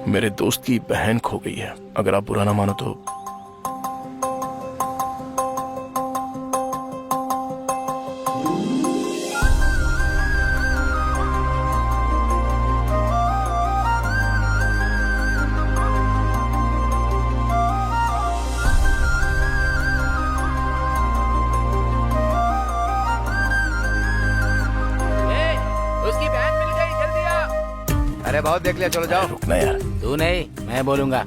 मेरे दोस्त की बहन खो गई है। अगर आप बुरा ना मानो तो। उसकी बहन मिल गई, जल्दी आ। अरे बहुत देख लिया, चलो जाओ। रुकना यार। तू नहीं, मैं बोलूंगा।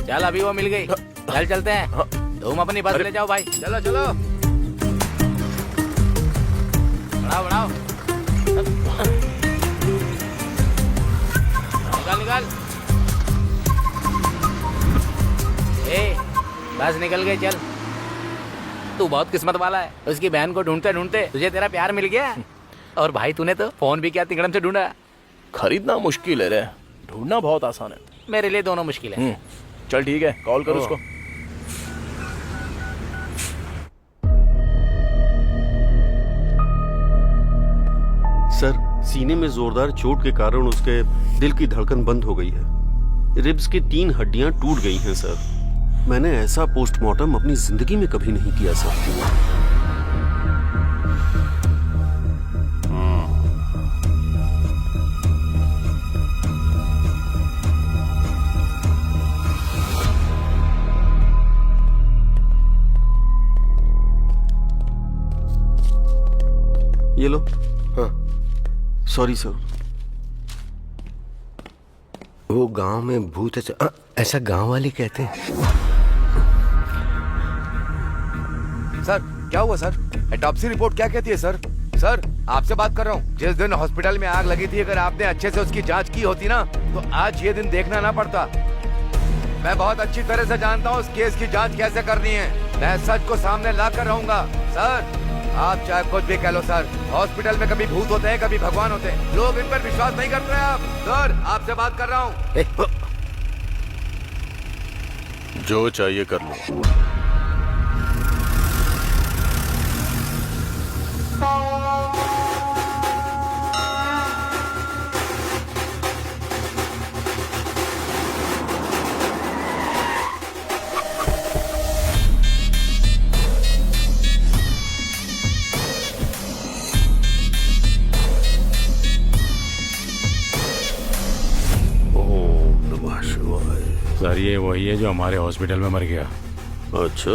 चल अभी वो मिल गई, चल चलते हैं। तुम अपनी बस ले जाओ भाई, चलो चलो। बढ़ाओ बढ़ाओ, निकाल निकाल। बस निकल गई, चल। तू बहुत किस्मत वाला है, उसकी बहन को ढूंढते ढूंढते तुझे तेरा प्यार मिल गया। और भाई तूने तो फोन भी क्या तिकड़म से ढूंढा। खरीदना मुश्किल है रे, ढूंढना बहुत आसान है। मेरे लिए दोनों मुश्किल है। चल ठीक है, कॉल कर उसको। सर, सीने में जोरदार चोट के कारण उसके दिल की धड़कन बंद हो गई है। रिब्स की 3 हड्डियां टूट गई हैं सर। मैंने ऐसा पोस्टमार्टम अपनी जिंदगी में कभी नहीं किया सर। ये लो। हाँ। Sorry sir. वो गांव में भूत है, ऐसा गांव वाले कहते हैं। सर क्या हुआ सर? ऑटोप्सी रिपोर्ट क्या कहती है सर? सर आपसे बात कर रहा हूँ। जिस दिन हॉस्पिटल में आग लगी थी, अगर आपने अच्छे से उसकी जांच की होती ना, तो आज ये दिन देखना ना पड़ता। मैं बहुत अच्छी तरह से जानता हूँ उस केस की जांच कैसे करनी है। मैं सच को सामने ला कर रहूंगा। सर आप चाहे कुछ भी कह लो सर, हॉस्पिटल में कभी भूत होते हैं, कभी भगवान होते हैं। लोग इन पर विश्वास नहीं करते हैं। आप सर, आपसे बात कर रहा हूँ। जो चाहिए कर लो। सर ये वही है जो हमारे हॉस्पिटल में मर गया। अच्छा।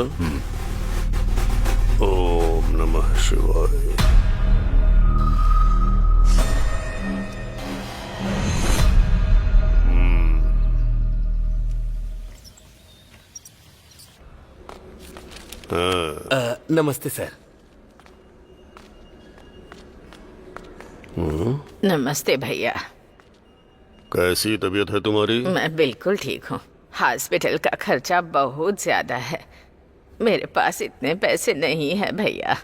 ओम नमः शिवाय। नमस्ते सर। नमस्ते भैया। कैसी तबीयत है तुम्हारी? मैं बिल्कुल ठीक हूँ। हॉस्पिटल का खर्चा बहुत ज्यादा है, मेरे पास इतने पैसे नहीं है भैया।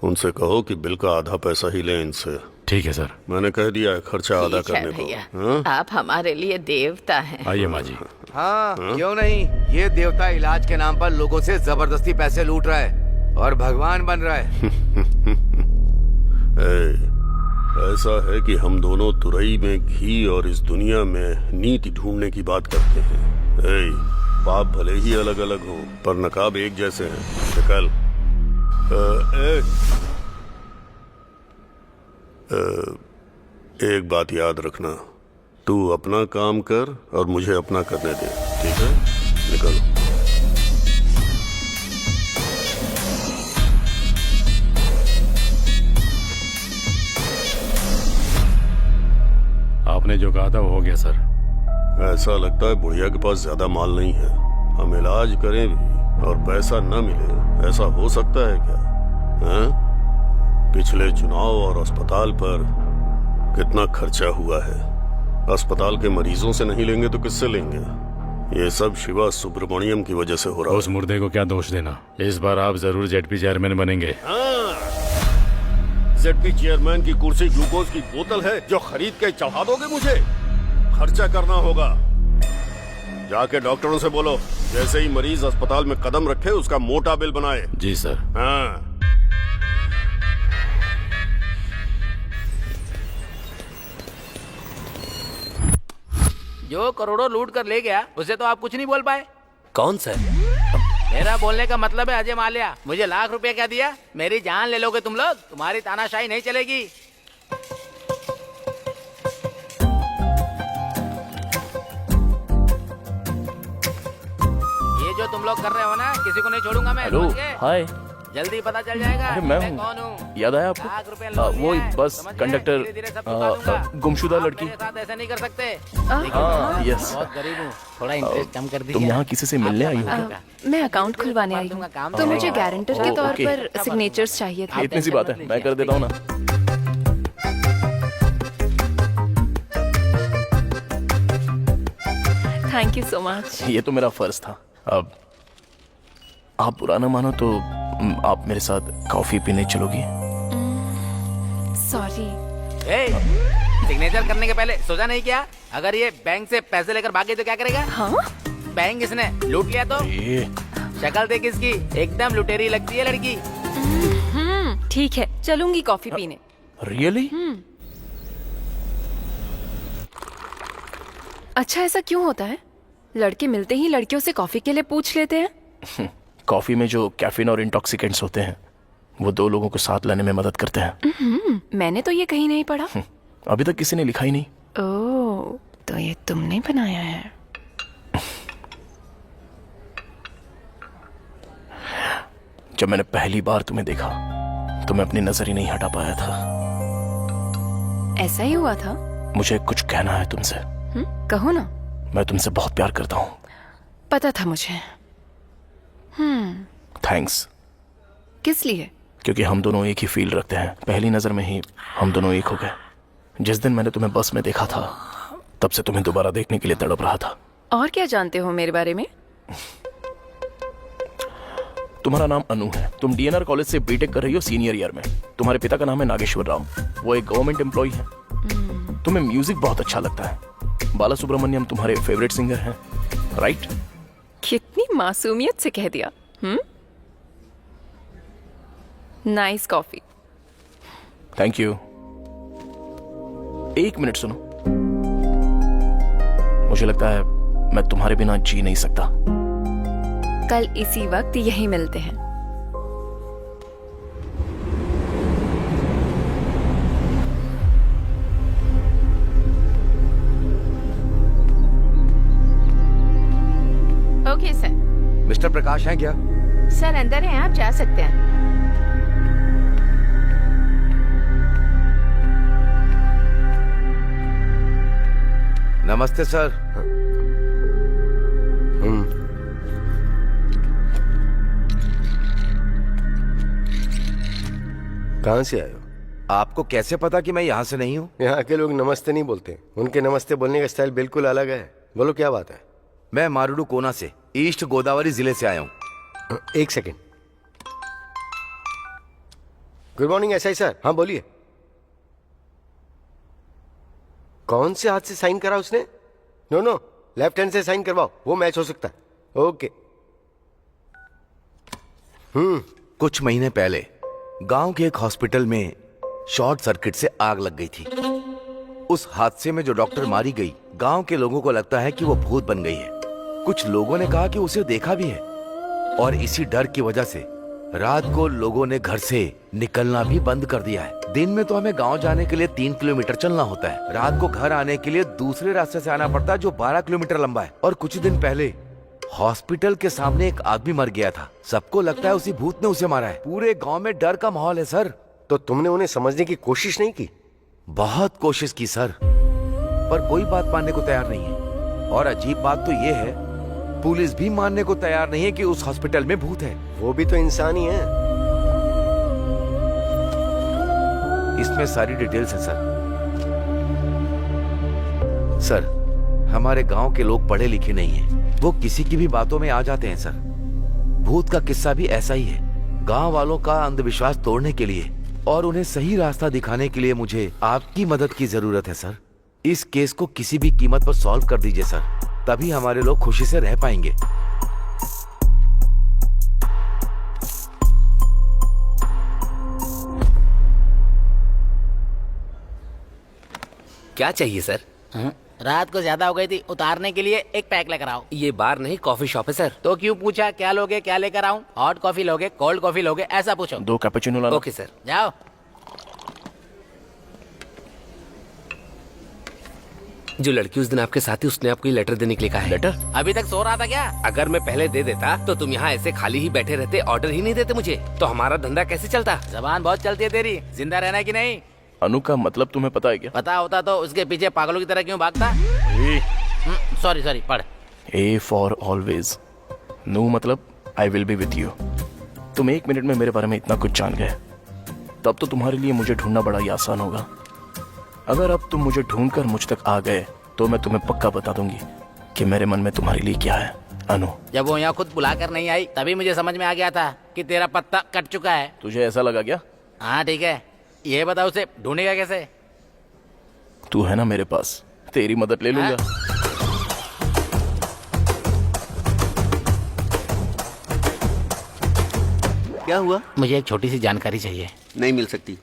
उनसे कहो कि बिल का आधा पैसा ही लें इनसे। ठीक है सर। मैंने कह दिया है खर्चा आधा ठीक है करने भैया, को। आप हमारे लिए देवता हैं। आइए माँ जी। हाँ क्यों नहीं। ये देवता इलाज के नाम पर लोगों से जबरदस्ती पैसे लूट रहा है और भगवान बन रहा है। ऐसा है कि हम दोनों तुरई में घी और इस दुनिया में नीति ढूंढने की बात करते हैं। पाप भले ही अलग अलग हो, पर नकाब एक जैसे हैं। निकल। एक बात याद रखना, तू अपना काम कर और मुझे अपना करने दे, ठीक है? निकल। आपने जो कहा था वो हो गया सर। ऐसा लगता है बुढ़िया के पास ज्यादा माल नहीं है। हम इलाज करें भी और पैसा न मिले, ऐसा हो सकता है क्या? हाँ? पिछले चुनाव और अस्पताल पर कितना खर्चा हुआ है। अस्पताल के मरीजों से नहीं लेंगे तो किससे लेंगे? ये सब शिवा सुब्रमण्यम की वजह से हो रहा है। उस मुर्दे को क्या दोष देना। इस बार आप जरूर जेडपी चेयरमैन बनेंगे। जेडपी चेयरमैन की कुर्सी ग्लूकोज की बोतल है जो खरीद के चढ़ा दोगे मुझे? खर्चा करना होगा। जाके डॉक्टरों से बोलो जैसे ही मरीज अस्पताल में कदम रखे उसका मोटा बिल बनाए। जी सर। हाँ। जो करोड़ों लूट कर ले गया उसे तो आप कुछ नहीं बोल पाए। कौन सा? मेरा बोलने का मतलब है अजय माल्या, मुझे लाख रुपए क्या दिया? मेरी जान ले लोगे तुम लोग? तुम्हारी तानाशाही नहीं चलेगी। ये जो तुम लोग कर रहे हो ना, किसी को नहीं छोड़ूंगा मैं। हेलो, समझ गए? हाय। जल्दी पता चल जाएगा अरे मैं मैं हूँ। कौन हूँ। याद आया लाख आपको? रुपए लोग वो लिए हैं, बस समझ गए? कंडक्टर धीरे-धीरे सब चुका दूंगा। गुमशुदा आप लड़की। मेरे साथ ऐसा नहीं कर सकते। हाँ, यस। बहुत गरीब हूँ, थोड़ा इंटरेस्ट कम कर दीजिए। तुम यहाँ किसी से मिलने आई हो? मैं अकाउंट खुलवाने आई हूँ, तो मुझे गारंटर के ओह, तौर ओके। पर सिग्नेचर्स चाहिए थे। इतनी सी बात है, मैं कर देता हूँ ना। Thank you so much. ये तो मेरा फर्ज था। अब आप बुरा ना मानो तो आप मेरे साथ कॉफी पीने चलोगी? सॉरी। सिग्नेचर करने के पहले सोचा नहीं क्या? अगर ये बैंक से पैसे लेकर भागे तो क्या करेगा? हाँ, बैंक इसने लूट लिया तो? ये शक्ल देख इसकी, एकदम लुटेरी लगती है लड़की। ठीक है, चलूंगी कॉफी पीने। रियली? अच्छा, ऐसा क्यों होता है? लड़के मिलते ही लड़कियों से कॉफी के लिए पूछ लेते हैं। कॉफी में जो कैफीन और इंटॉक्सिकेंट्स होते हैं वो दो लोगों को साथ लाने में मदद करते हैं। मैंने तो ये कहीं नहीं पढ़ा। अभी तक किसी ने लिखा ही नहीं। ओह, तो ये तुमने बनाया है। जब मैंने पहली बार तुम्हें देखा तो मैं अपनी नजर ही नहीं हटा पाया था। ऐसा ही हुआ था? मुझे कुछ कहना है तुमसे। कहो ना। मैं तुमसे बहुत प्यार करता हूँ। पता था मुझे। थैंक्स। किस लिए? क्योंकि हम दोनों एक ही फील रखते हैं। पहली नजर में ही हम दोनों एक हो गए। जिस दिन मैंने तुम्हें बस में देखा था तब से तुम्हें दोबारा देखने के लिए तड़प रहा था। और क्या जानते हो मेरे बारे में? तुम्हारा नाम अनु है। तुम डीएनआर कॉलेज से बीटेक कर रही हो सीनियर ईयर में। तुम्हारे पिता का नाम है नागेश्वर राव। वो एक गवर्नमेंट एम्प्लॉय है। तुम्हें म्यूजिक बहुत अच्छा लगता है। बाला सुब्रमण्यम तुम्हारे फेवरेट सिंगर हैं, राइट? कितनी मासूमियत से कह दिया। Nice coffee. Thank you. एक मिनट सुनो। मुझे लगता है मैं तुम्हारे बिना जी नहीं सकता। कल इसी वक्त यही मिलते हैं। Okay sir. मिस्टर प्रकाश हैं क्या? सर अंदर हैं, आप जा सकते हैं। नमस्ते सर। कहाँ से आए हो? आपको कैसे पता कि मैं यहाँ से नहीं हूँ? यहाँ के लोग नमस्ते नहीं बोलते। उनके नमस्ते बोलने का स्टाइल बिल्कुल अलग है। बोलो क्या बात है? मैं मारुडू कोना से, ईस्ट गोदावरी जिले से आया हूँ। एक second. Good morning SI sir. हाँ बोलिए। कौन से हाथ से साइन करा उसने? नो, लेफ्ट हैंड से साइन करवाओ, वो मैच हो सकता है। ओके। कुछ महीने पहले गांव के एक हॉस्पिटल में शॉर्ट सर्किट से आग लग गई थी। उस हादसे में जो डॉक्टर मारी गई, गांव के लोगों को लगता है कि वो भूत बन गई है। कुछ लोगों ने कहा कि उसे देखा भी है, और इसी डर की वजह से रात को लोगों ने घर से निकलना भी बंद कर दिया है। दिन में तो हमें गांव जाने के लिए 3 किलोमीटर चलना होता है। रात को घर आने के लिए दूसरे रास्ते से आना पड़ता है जो 12 किलोमीटर लंबा है। और कुछ दिन पहले हॉस्पिटल के सामने एक आदमी मर गया था। सबको लगता है उसी भूत ने उसे मारा है। पूरे गांव में डर का माहौल है सर। तो तुमने उन्हें समझने की कोशिश नहीं की? बहुत कोशिश की सर, पर कोई बात मानने को तैयार नहीं है। और अजीब बात तो ये है, पुलिस भी मानने को तैयार नहीं है कि उस हॉस्पिटल में भूत है। वो भी तो इंसान ही है। इसमें सारी डिटेल्स है सर। सर, हमारे गांव के लोग पढ़े लिखे नहीं हैं। वो किसी की भी बातों में आ जाते हैं सर। भूत का किस्सा भी ऐसा ही है। गांव वालों का अंधविश्वास तोड़ने के लिए और उन्हें सही रास्ता दिखाने के लिए मुझे आपकी मदद की जरूरत है सर। इस केस को किसी भी कीमत पर सॉल्व कर दीजिए सर, तभी हमारे लोग खुशी से रह पाएंगे। क्या चाहिए सर? रात को ज्यादा हो गई थी, उतारने के लिए एक पैक लेकर आओ। ये बार नहीं कॉफी शॉप है सर। तो क्यों पूछा क्या लोगे, क्या लेकर आऊं? हॉट कॉफी लोगे, कोल्ड कॉफी लोगे, ऐसा पूछो। 2 कैपेचिनो लाना। Okay sir. जाओ। जो लड़की उस दिन आपके साथ थी उसने आपको ये लेटर देने के लिए कहा है। लेटर? अभी तक सो रहा था क्या? अगर मैं पहले दे देता तो तुम यहाँ ऐसे खाली ही बैठे रहते, ऑर्डर ही नहीं देते मुझे, तो हमारा धंधा कैसे चलता? जबान बहुत चलती है तेरी, जिंदा रहना है कि नहीं? अनु का मतलब तुम्हें पता है क्या? पता होता तो उसके पीछे पागलों की तरह क्यों भागता? सॉरी सॉरी, पढ़। A for always. नो मतलब I will be with you. तुम 1 मिनट में मेरे बारे में इतना कुछ जान गए, तब तो तुम्हारे लिए मुझे ढूंढना बड़ा ही आसान होगा। अगर अब तुम मुझे ढूंढकर मुझ तक आ गए तो मैं तुम्हें पक्का बता दूंगी कि मेरे मन में तुम्हारे लिए क्या है। अनु, जब वो यहाँ खुद बुलाकर नहीं आई तभी मुझे समझ में आ गया था कि तेरा पत्ता कट चुका है। तुझे ऐसा लगा क्या? हाँ ठीक है, ये बताओ उसे ढूंढेगा कैसे? तू है ना मेरे पास, तेरी मदद ले लूंगा। क्या हुआ? मुझे एक छोटी सी जानकारी चाहिए। नहीं मिल सकती।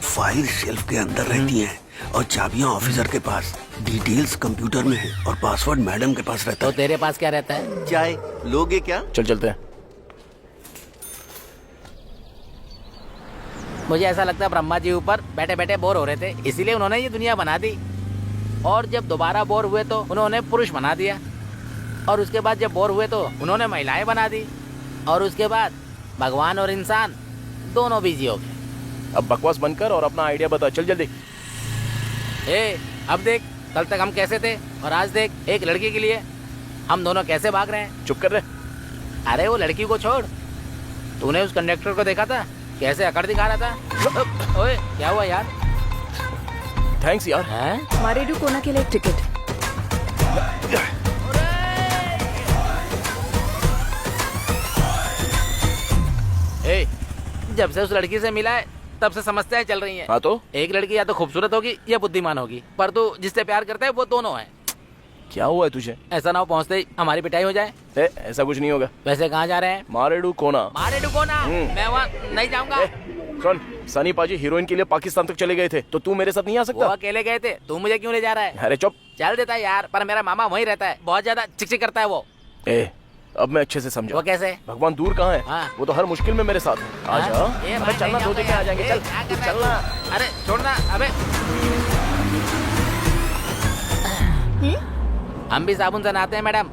फाइल शेल्फ के अंदर रहती हैं और चाबियां ऑफिसर के पास, डिटेल्स कंप्यूटर में है और पासवर्ड मैडम के पास रहता तो है। तेरे पास क्या रहता है? चाय लोगे क्या? चल चलते हैं। मुझे ऐसा लगता है ब्रह्मा जी ऊपर बैठे बैठे बोर हो रहे थे, इसीलिए उन्होंने ये दुनिया बना दी। और जब दोबारा बोर हुए तो उन्होंने पुरुष बना दिया, और उसके बाद जब बोर हुए तो उन्होंने महिलाएं बना दी, और उसके बाद भगवान और इंसान दोनों बिजी हो गए। अब बकवास बनकर और अपना आइडिया बता, चल जल्दी। अब देख, कल तक हम कैसे थे और आज देख, एक लड़की के लिए हम दोनों कैसे भाग रहे हैं। चुप कर रहे। अरे वो लड़की को छोड़, तूने उस कंडक्टर को देखा था कैसे अकड़ दिखा रहा था? ओए क्या हुआ यार? थैंक्स यार। हैं? मारेडू कोना के लिए एक टिकट। जब से उस लड़की से मिला है तब से समस्याएं चल रही हैं। हाँ तो एक लड़की या तो खूबसूरत होगी या बुद्धिमान होगी, पर तू जिससे प्यार करता है वो दोनों है। क्या हुआ है तुझे? ऐसा ना हो पहुँचते ही हमारी पिटाई हो जाए। ऐसा कुछ नहीं होगा। वैसे कहाँ जा रहे हैं? मारेडू कोना। मारेडू कोना? मैं वहाँ नहीं जाऊंगा। सुन, सनी पाजी हीरोइन के लिए पाकिस्तान तक चले गए थे, तो तू मेरे साथ नहीं आ वो सकता? अकेले गए थे, तू मुझे क्यों ले जा रहा है? अरे चुप। चल देता यार, पर मेरा मामा वहीं रहता है, बहुत ज्यादा चिकचिक करता है वो। अब मैं अच्छे से समझा। वो कैसे? भगवान दूर कहाँ है? हाँ। वो तो हर मुश्किल में मेरे साथ है। आजा। अबे चलना, 2 दिन में आ जाएंगे। चल चलना। अरे छोड़ना। अबे हम भी साबुन से नहाते हैं मैडम।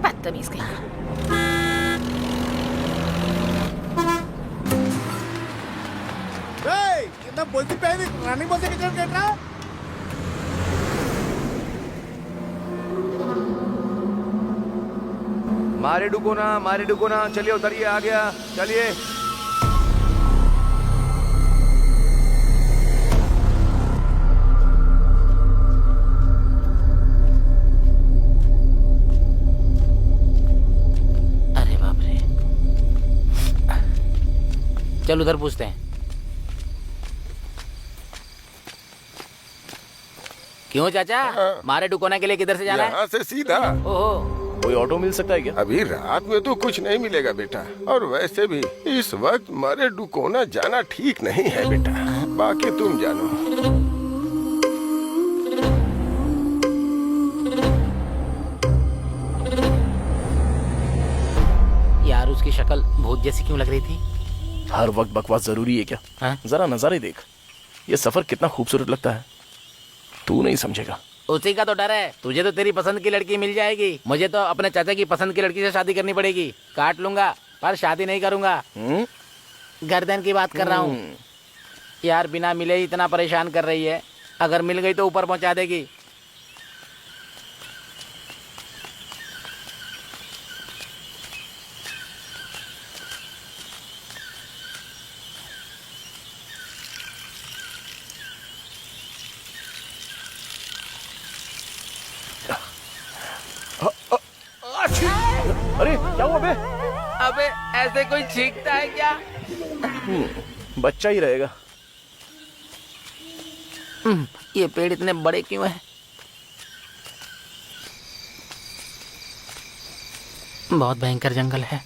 बदतमीज कहीं का। मारे डुकोना, चलिए उतरिए, आ गया, चलिए। अरे बाप रे, चल उधर पूछते हैं। क्यों चाचा, मारे डुकोना के लिए किधर से जाना है? यहाँ से सीधा। ओहो, कोई ऑटो मिल सकता है क्या? अभी रात में तो कुछ नहीं मिलेगा बेटा, और वैसे भी इस वक्त मारे डुकोना जाना ठीक नहीं है बेटा, बाकी तुम जानो। यार उसकी शक्ल भूत जैसी क्यों लग रही थी? हर वक्त बकवास जरूरी है क्या? हाँ? जरा नजारे देख, ये सफर कितना खूबसूरत लगता है, तू नहीं समझेगा। उसी का तो डर है, तुझे तो तेरी पसंद की लड़की मिल जाएगी, मुझे तो अपने चाचा की पसंद की लड़की से शादी करनी पड़ेगी। काट लूंगा पर शादी नहीं करूंगा। गर्दन की बात कर रहा हूँ यार, बिना मिले ही इतना परेशान कर रही है, अगर मिल गई तो ऊपर पहुंचा देगी। अरे क्या हुआ बे? अबे ऐसे कोई छींकता है क्या? बच्चा ही रहेगा। ये पेड़ इतने बड़े क्यों हैं? बहुत भयंकर जंगल है।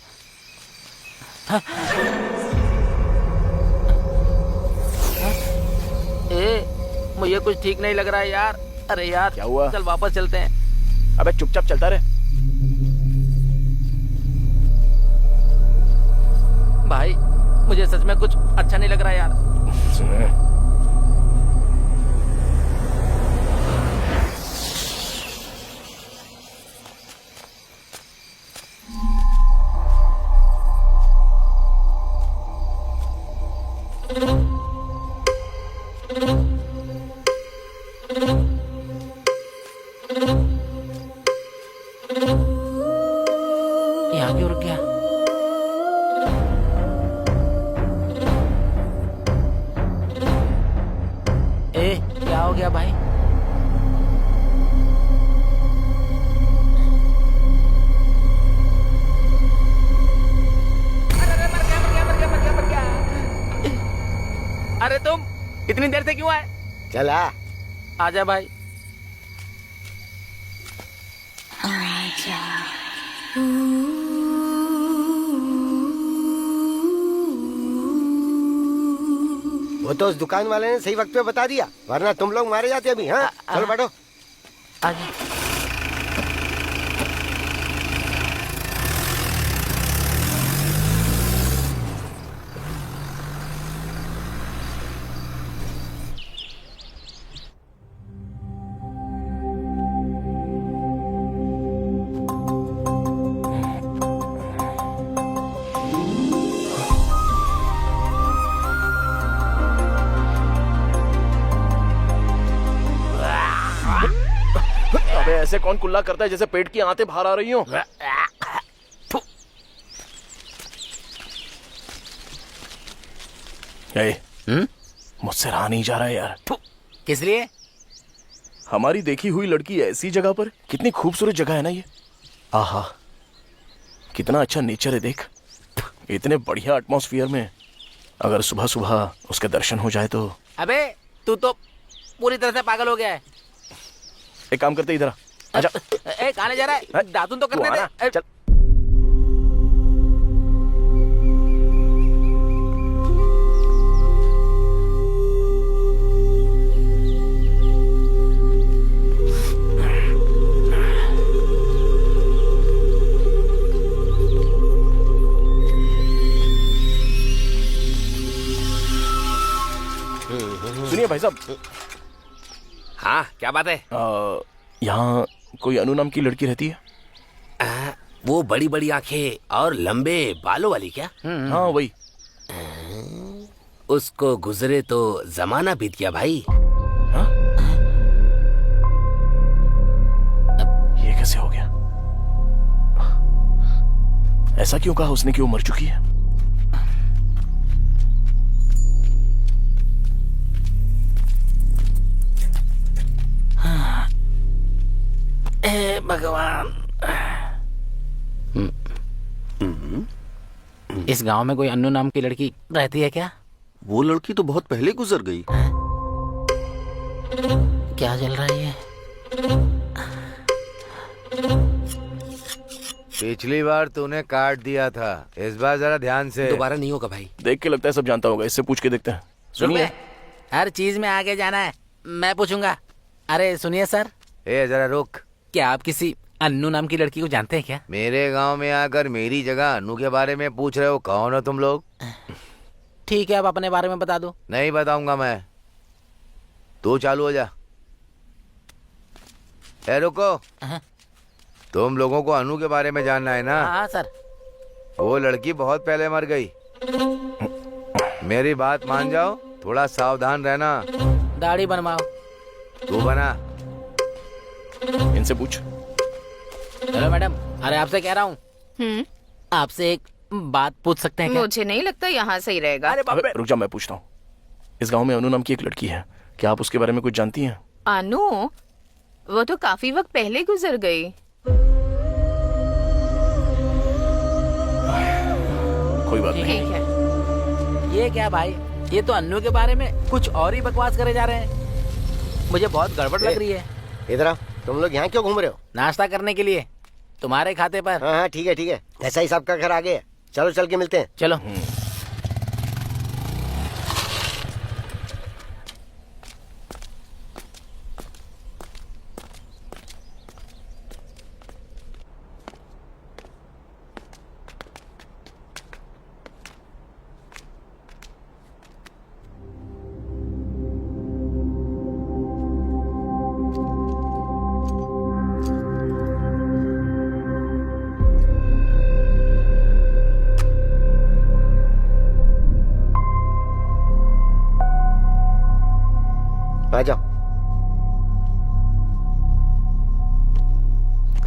मुझे कुछ ठीक नहीं लग रहा है यार। अरे यार क्या हुआ? चल वापस चलते हैं। अबे चुपचाप चलता रहे। भाई मुझे सच में कुछ अच्छा नहीं लग रहा यार। यहाँ क्यों रुक गया? ए, क्या हो गया भाई? अरे तुम इतनी देर से क्यों आए? चला आजा भाई। वो तो उस दुकान वाले ने सही वक्त पे बता दिया, वरना तुम लोग मारे जाते अभी। हाँ चलो बैठो। आजा। अबे ऐसे कौन कुल्ला करता है जैसे पेट की आंतें बाहर आ रही हो? मुझसे रहा नहीं जा रहा है यार। किस लिए? हमारी देखी हुई लड़की ऐसी जगह पर, कितनी खूबसूरत जगह है ना ये। आहा कितना अच्छा नेचर है देख। इतने बढ़िया एटमॉस्फेयर में अगर सुबह सुबह उसके दर्शन हो जाए तो। अबे तू तो पूरी तरह से पागल हो गया है। एक काम करते इधर आजा। ए कहां ले जा रहा है? दातुन तो करने दे। चल। सुनिए भाई साहब। हाँ क्या बात है? यहाँ कोई अनु नाम की लड़की रहती है? वो बड़ी बड़ी आंखें और लंबे बालों वाली क्या? हाँ वही। उसको गुजरे तो जमाना बीत गया भाई। हाँ? ये कैसे हो गया? ऐसा क्यों कहा उसने कि वो मर चुकी है? भगवान। इस गांव में कोई अन्नू नाम की लड़की रहती है क्या? वो लड़की तो बहुत पहले गुजर गई। क्या चल रहा है ये? पिछली बार तूने काट दिया था, इस बार जरा ध्यान से। दोबारा नहीं होगा भाई। देख के लगता है सब जानता होगा, इससे पूछ के देखते हैं। सुनिए, हर चीज में आगे जाना है, मैं पूछूंगा। अरे सुनिए सर। ए जरा रुक। क्या आप किसी अन्नू नाम की लड़की को जानते हैं क्या? मेरे गांव में आकर मेरी जगह अनु के बारे में पूछ रहे हो? कौन हो तुम लोग? ठीक है, आप अपने बारे में बता दो। नहीं बताऊंगा मैं। तू चालू हो जा। ए रुको। तुम लोगों को अनु के बारे में जानना है ना? हाँ सर। वो लड़की बहुत पहले मर गई। मेरी बात मान जाओ, थोड़ा सावधान रहना। दाढ़ी बनवाओ। तू बना। इनसे पूछ। हेलो मैडम, अरे आपसे कह रहा हूँ, आपसे एक बात पूछ सकते हैं क्या? मुझे नहीं लगता यहाँ सही रहेगा। अबे रुक जा, मैं पूछता हूँ। इस गांव में अनु नाम की एक लड़की है, क्या आप उसके बारे में कुछ जानती हैं? अनु? वो तो काफी वक्त पहले गुजर गई। कोई बात नहीं। ठीक है। ये क्या भाई, ये तो अन्नू के बारे में कुछ और ही बकवास करे जा रहे हैं। मुझे बहुत गड़बड़ लग रही है। इधर आओ। तुम लोग यहाँ क्यों घूम रहे हो? नाश्ता करने के लिए, तुम्हारे खाते पर। हाँ हाँ ठीक है ठीक है, ऐसा ही साहब का घर आगे है। चलो चल के मिलते हैं। चलो।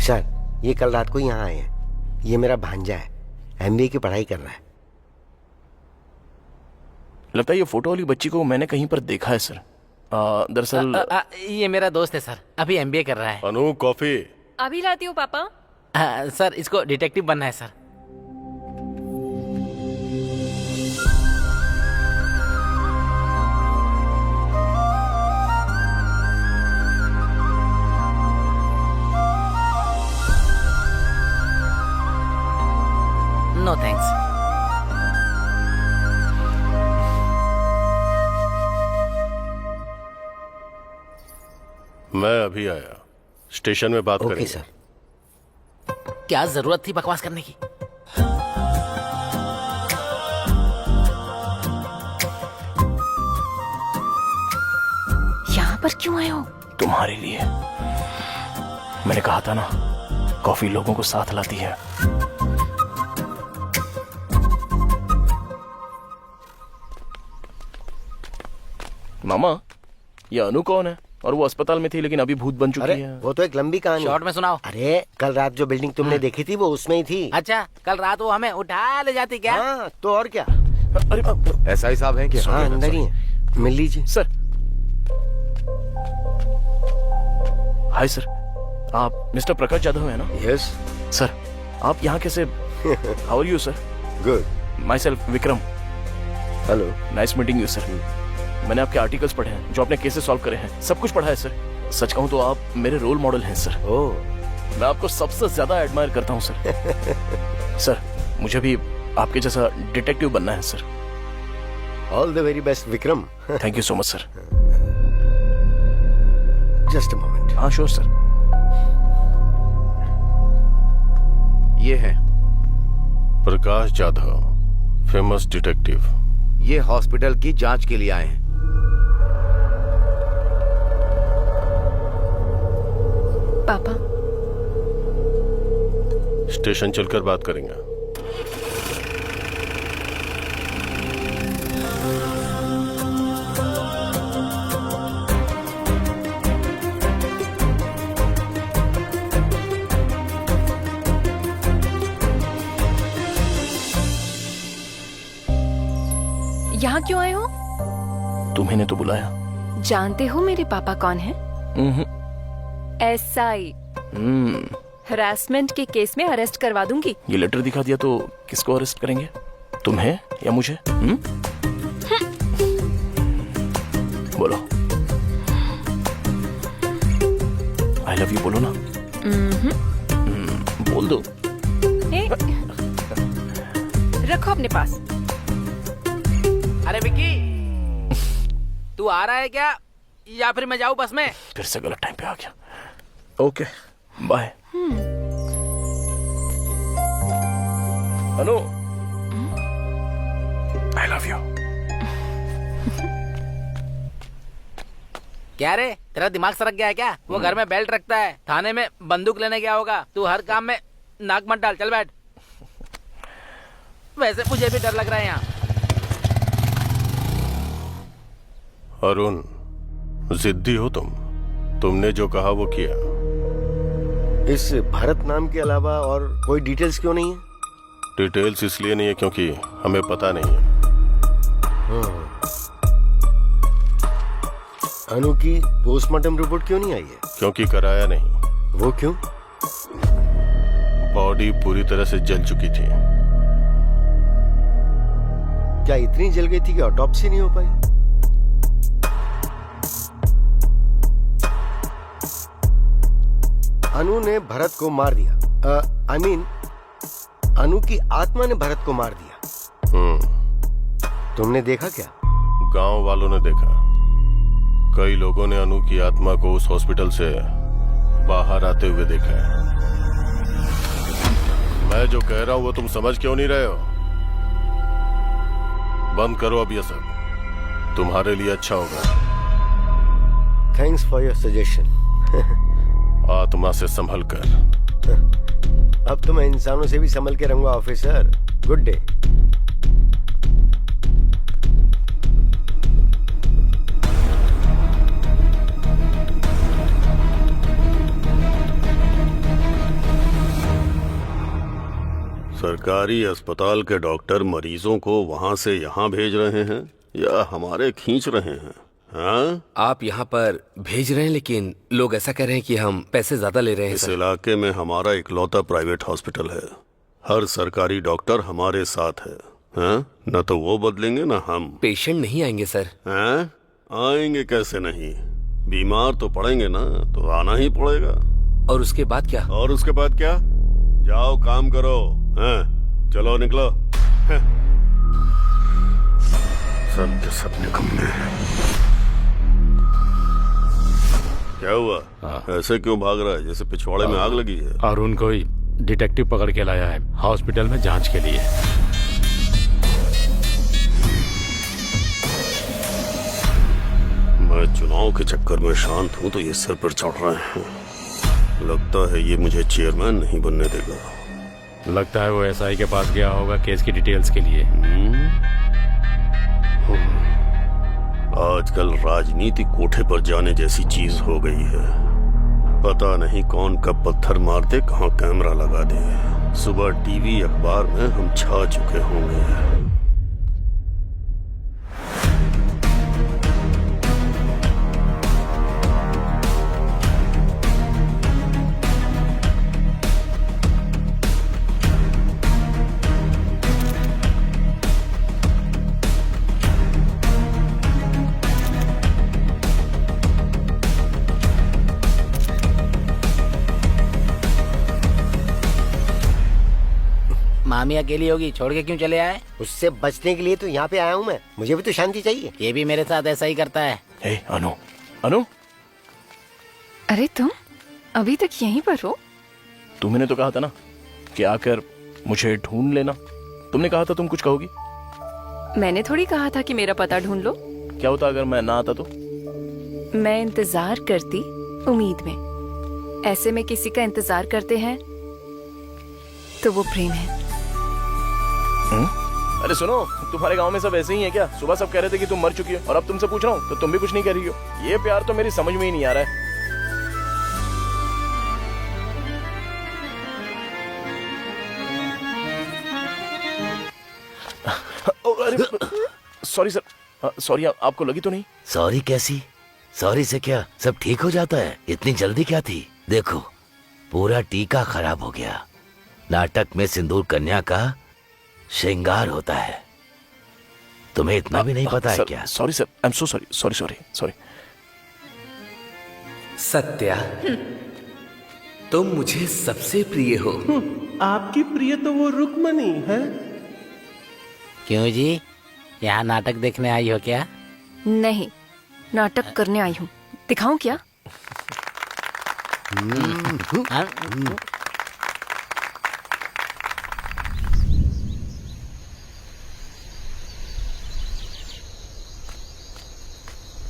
सर, ये कल रात को यहाँ आए हैं। ये मेरा भांजा है, एमबीए की पढ़ाई कर रहा है। लगता है ये फोटो वाली बच्ची को मैंने कहीं पर देखा है सर। दरअसल ये मेरा दोस्त है सर, अभी एमबीए कर रहा है। अनु कॉफी। अभी लाती हूँ पापा। सर इसको डिटेक्टिव बनना है सर। No thanks. मैं अभी आया, स्टेशन में बात ओके करेंगे। सर। क्या जरूरत थी बकवास करने की? यहाँ पर क्यों आए हो? तुम्हारे लिए। मैंने कहा था ना, कॉफी लोगों को साथ लाती है। मामा, ये अनु कौन है? और वो अस्पताल में थी लेकिन अभी भूत बन चुकी अरे है। वो तो एक लंबी कहानी। शॉर्ट में सुनाओ। अरे कल रात जो बिल्डिंग तुमने देखी थी वो उसमें ही थी। अच्छा, कल रात वो हमें उठा ले जाती क्या? हाँ, तो और क्या। अरे एसआई साहब हैं क्या? हाँ, अंदर ही है, मिल लीजिए। सर, हाय सर, आप मिस्टर प्रकाश यादव है ना? यस सर, आप यहाँ कैसे? How are you sir? Good. Myself Vikram. Hello. Nice meeting you sir. मैंने आपके आर्टिकल्स पढ़े हैं, जो आपने केसेस सॉल्व करे हैं, सब कुछ पढ़ा है सर। सच कहूँ तो आप मेरे रोल मॉडल हैं सर। ओह, मैं आपको सबसे ज्यादा एडमायर करता हूँ सर। सर, मुझे भी आपके जैसा डिटेक्टिव बनना है सर। All the very best Vikram. Thank you so much sir. Just a moment. हाँ श्योर सर। ये है, प्रकाश जाधव, फेमस डिटेक्टिव। ये हॉस्पिटल की जांच के लिए आए हैं। पापा, स्टेशन चलकर बात करेंगे। यहाँ क्यों आए हो? तुम्हें ने तो बुलाया। जानते हो मेरे पापा कौन है? एसआई। हरासमेंट के केस में अरेस्ट करवा दूंगी। ये लेटर दिखा दिया तो किसको अरेस्ट करेंगे? तुम्हें या मुझे? बोलो। आई लव यू बोलो ना। बोल दो। ए, रखो अपने पास। अरे विक्की, तू आ रहा है क्या या फिर मैं जाऊं बस में? फिर से गलत टाइम पे आ गया। Okay, bye. Anu, I love you. क्या रे, तेरा दिमाग सरक गया है क्या? वो घर में बेल्ट रखता है, थाने में बंदूक लेने गया होगा। तू हर काम में नाक मत डाल, चल बैठ। वैसे मुझे भी डर लग रहा है यहाँ। अरुण, जिद्दी हो तुम। तुमने जो कहा वो किया। इस भरत नाम के अलावा और कोई डिटेल्स क्यों नहीं है? डिटेल्स इसलिए नहीं है क्योंकि हमें पता नहीं है। अनु की पोस्टमार्टम रिपोर्ट क्यों नहीं आई है? क्योंकि कराया नहीं। वो क्यों? बॉडी पूरी तरह से जल चुकी थी। क्या इतनी जल गई थी कि ऑटोप्सी नहीं हो पाई? अनु ने भरत को मार दिया। आई मीन, अनु की आत्मा ने भरत को मार दिया। तुमने देखा क्या? गांव वालों ने देखा। कई लोगों ने अनु की आत्मा को उस हॉस्पिटल से बाहर आते हुए देखा है। मैं जो कह रहा हूं वो तुम समझ क्यों नहीं रहे हो? बंद करो अब ये सब, तुम्हारे लिए अच्छा होगा। Thanks for your suggestion. आत्मा से संभल कर। अब तो मैं इंसानों से भी संभल के रहूंगा ऑफिसर। Good day. सरकारी अस्पताल के डॉक्टर मरीजों को वहाँ से यहाँ भेज रहे हैं या हमारे खींच रहे हैं? हाँ? आप यहाँ पर भेज रहे हैं, लेकिन लोग ऐसा कह रहे हैं कि हम पैसे ज्यादा ले रहे हैं इस सर। इलाके में हमारा इकलौता प्राइवेट हॉस्पिटल है। हर सरकारी डॉक्टर हमारे साथ है। हाँ? न तो वो बदलेंगे न हम। पेशेंट नहीं आएंगे सर। हाँ? आएंगे कैसे नहीं? बीमार तो पड़ेंगे ना, तो आना ही पड़ेगा। और उसके बाद क्या? और उसके बाद क्या? जाओ काम करो। हाँ? चलो निकलो। हाँ। सब के सब निकम्मे हैं। क्या हुआ? ऐसे क्यों भाग रहा है जैसे पिछवाड़े में आग लगी है? अरुण को ही डिटेक्टिव पकड़ के लाया है हॉस्पिटल में जांच के लिए। मैं चुनाव के चक्कर में शांत हूँ तो ये सिर पर चढ़ रहे हैं। लगता है ये मुझे चेयरमैन नहीं बनने देगा। लगता है वो एसआई के पास गया होगा केस की डिटेल्स के लिए। आजकल राजनीति कोठे पर जाने जैसी चीज हो गई है। पता नहीं कौन कब पत्थर मार दे, कहाँ कैमरा लगा दे। सुबह टीवी अखबार में हम छा चुके होंगे। मामी अकेली होगी, छोड़ के क्यों चले आए? उससे बचने के लिए तो यहाँ पे आया हूँ मैं। मुझे भी तो शांति चाहिए। ये भी मेरे साथ ऐसा ही करता है। हे अनु, अनु, अरे तुम अभी तक यहीं पर हो? तुमने तो कहा था ना कि आकर मुझे ढूंढ लेना। तुमने कहा था तुम कुछ कहोगी। मैंने थोड़ी कहा था कि मेरा पता ढूंढ लो। क्या होता अगर मैं ना आता तो? मैं इंतजार करती उम्मीद में। ऐसे में किसी का इंतजार करते हैं तो वो प्रेम है। अरे सुनो, तुम्हारे गांव में सब ऐसे ही है क्या? सुबह सब कह रहे थे कि तुम मर चुकी हो और अब तुमसे पूछ रहा हूँ तो तुम भी कुछ नहीं कह रही हो। ये प्यार तो मेरी समझ में ही नहीं आ रहा है। अरे सॉरी सर, सॉरी। आपको लगी तो नहीं? सॉरी कैसी? सॉरी से क्या सब ठीक हो जाता है? इतनी जल्दी क्या थी? देखो पूरा टीका खराब हो गया। नाटक में सिंदूर कन्या का श्रृंगार होता है। तुम्हें इतना भी नहीं पता है क्या? Sorry sir, I am so sorry. Sorry sorry sorry. Satya, तुम मुझे सबसे प्रिय हो। आपकी प्रिय तो वो रुक्मणी है। क्यों जी, यहाँ नाटक देखने आई हो क्या? नहीं, नाटक करने आई हूँ। दिखाऊं क्या?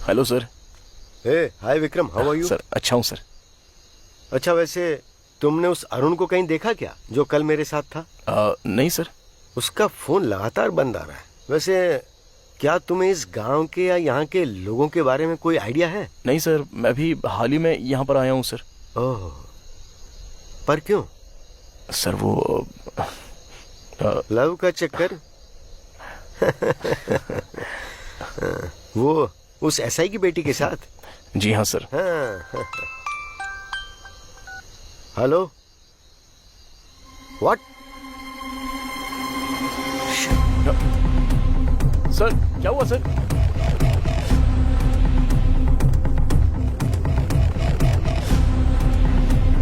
Hello sir. Hi Vikram, how are you? Sir अच्छा हूँ सर। अच्छा, वैसे तुमने उस अरुण को कहीं देखा क्या जो कल मेरे साथ था? नहीं सर। उसका फोन लगातार बंद आ रहा है। वैसे क्या तुम्हें इस गांव के या यहाँ के लोगों के बारे में कोई आइडिया है? नहीं सर, मैं भी हाल ही में यहाँ पर आया हूँ सर। ओह, पर क्यों? सर वो लव का चक्कर। वो उस एसआई की बेटी के साथ? जी हाँ सर। हाँ। Hello, what? सर क्या हुआ सर?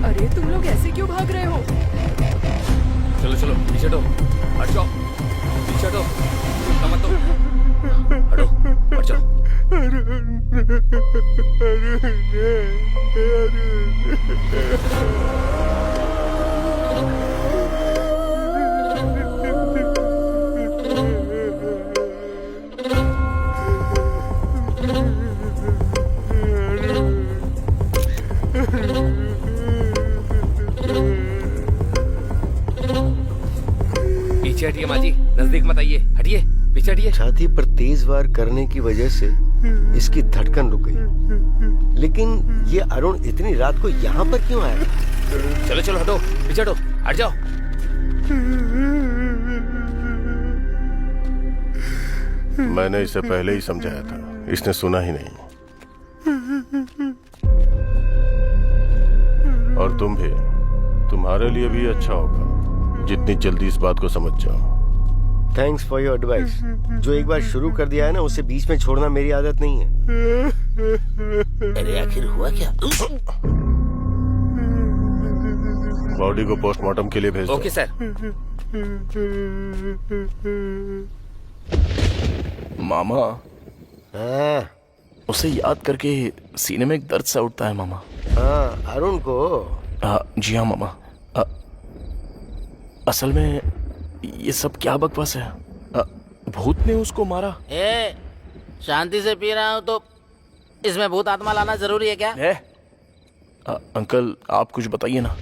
अरे तुम लोग ऐसे क्यों भाग रहे हो? चलो चलो पीछे हटो, हट जाओ, पीछे हटो, मत दो, हटो, हट जाओ। पीछे हटिए माँ जी, नजदीक मत आइए, हटिए, पीछे हटिए। छाती पर तेज वार करने की वजह से इसकी धड़कन रुक गई। लेकिन ये अरुण इतनी रात को यहाँ पर क्यों आया? चलो चलो हटो, पीछे हटो, हट जाओ। मैंने इसे पहले ही समझाया था, इसने सुना ही नहीं। और तुम भी, तुम्हारे लिए भी अच्छा होगा जितनी जल्दी इस बात को समझ जाओ। Thanks for your advice. जो एक बार शुरू कर दिया है ना, उसे बीच में छोड़ना मेरी आदत नहीं है। अरे आखिर हुआ क्या? बॉडी को पोस्टमार्टम के लिए भेज दो। Okay sir. मामा, हाँ उसे याद करके सीने में एक दर्द सा उठता है मामा। हाँ, अरुण को। जी हाँ मामा। असल में ये सब क्या बकवास है? भूत ने उसको मारा? शांति से पी रहा हूँ तो इसमें भूत आत्मा लाना जरूरी है क्या? अंकल आप कुछ बताइए ना,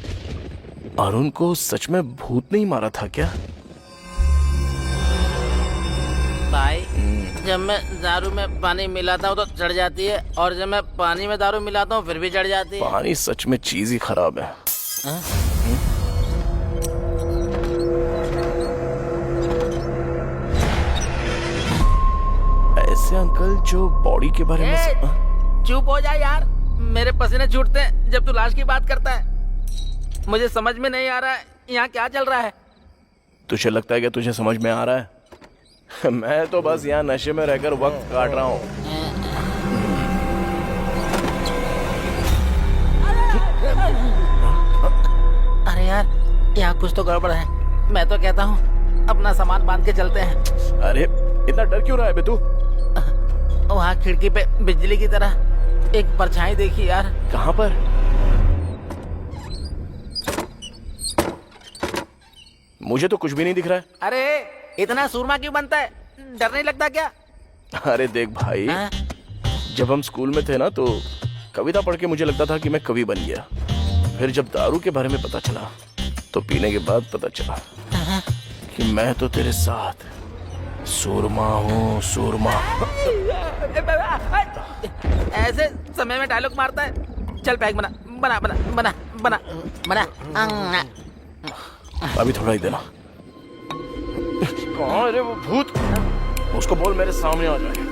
अरुण को सच में भूत नहीं मारा था क्या? भाई, जब मैं दारू में पानी मिलाता हूँ तो चढ़ जाती है, और जब मैं पानी में दारू मिलाता हूँ फिर भी चढ़ जाती है। पानी सच में चीज ही खराब है। ऐसे अंकल जो बॉडी के बारे में चुप हो जा यार, मेरे पसीने छूटते हैं जब तू लाश की बात करता है। मुझे समझ में नहीं आ रहा है यहाँ क्या चल रहा है। तुझे लगता है कि तुझे समझ में आ रहा है? मैं तो बस यहाँ नशे में रहकर वक्त काट रहा हूँ। अरे यार, यहाँ कुछ तो गड़बड़ है। मैं तो कहता हूँ अपना सामान बांध के चलते हैं। अरे इतना डर क्यों रहा है बे तू? वहाँ खिड़की पे बिजली की तरह एक परछाई देखी यार। कहाँ पर? मुझे तो कुछ भी नहीं दिख रहा है। अरे इतना सूरमा क्यों बनता है? डर नहीं लगता क्या? अरे देख भाई, जब हम स्कूल में थे ना तो कविता पढ़ के मुझे लगता था कि मैं कवि बन गया। फिर जब दारू के बारे में पता चला तो पीने के बाद पता चला कि मैं तो तेरे साथ सूरमा हूँ, सूरमा। ऐसे समय में डायलॉग मारता है। चल पैक बना बना बना बना बना बना। अभी थोड़ा ही देना। कहाँ है रे वो भूत? उसको बोल मेरे सामने आ जाए,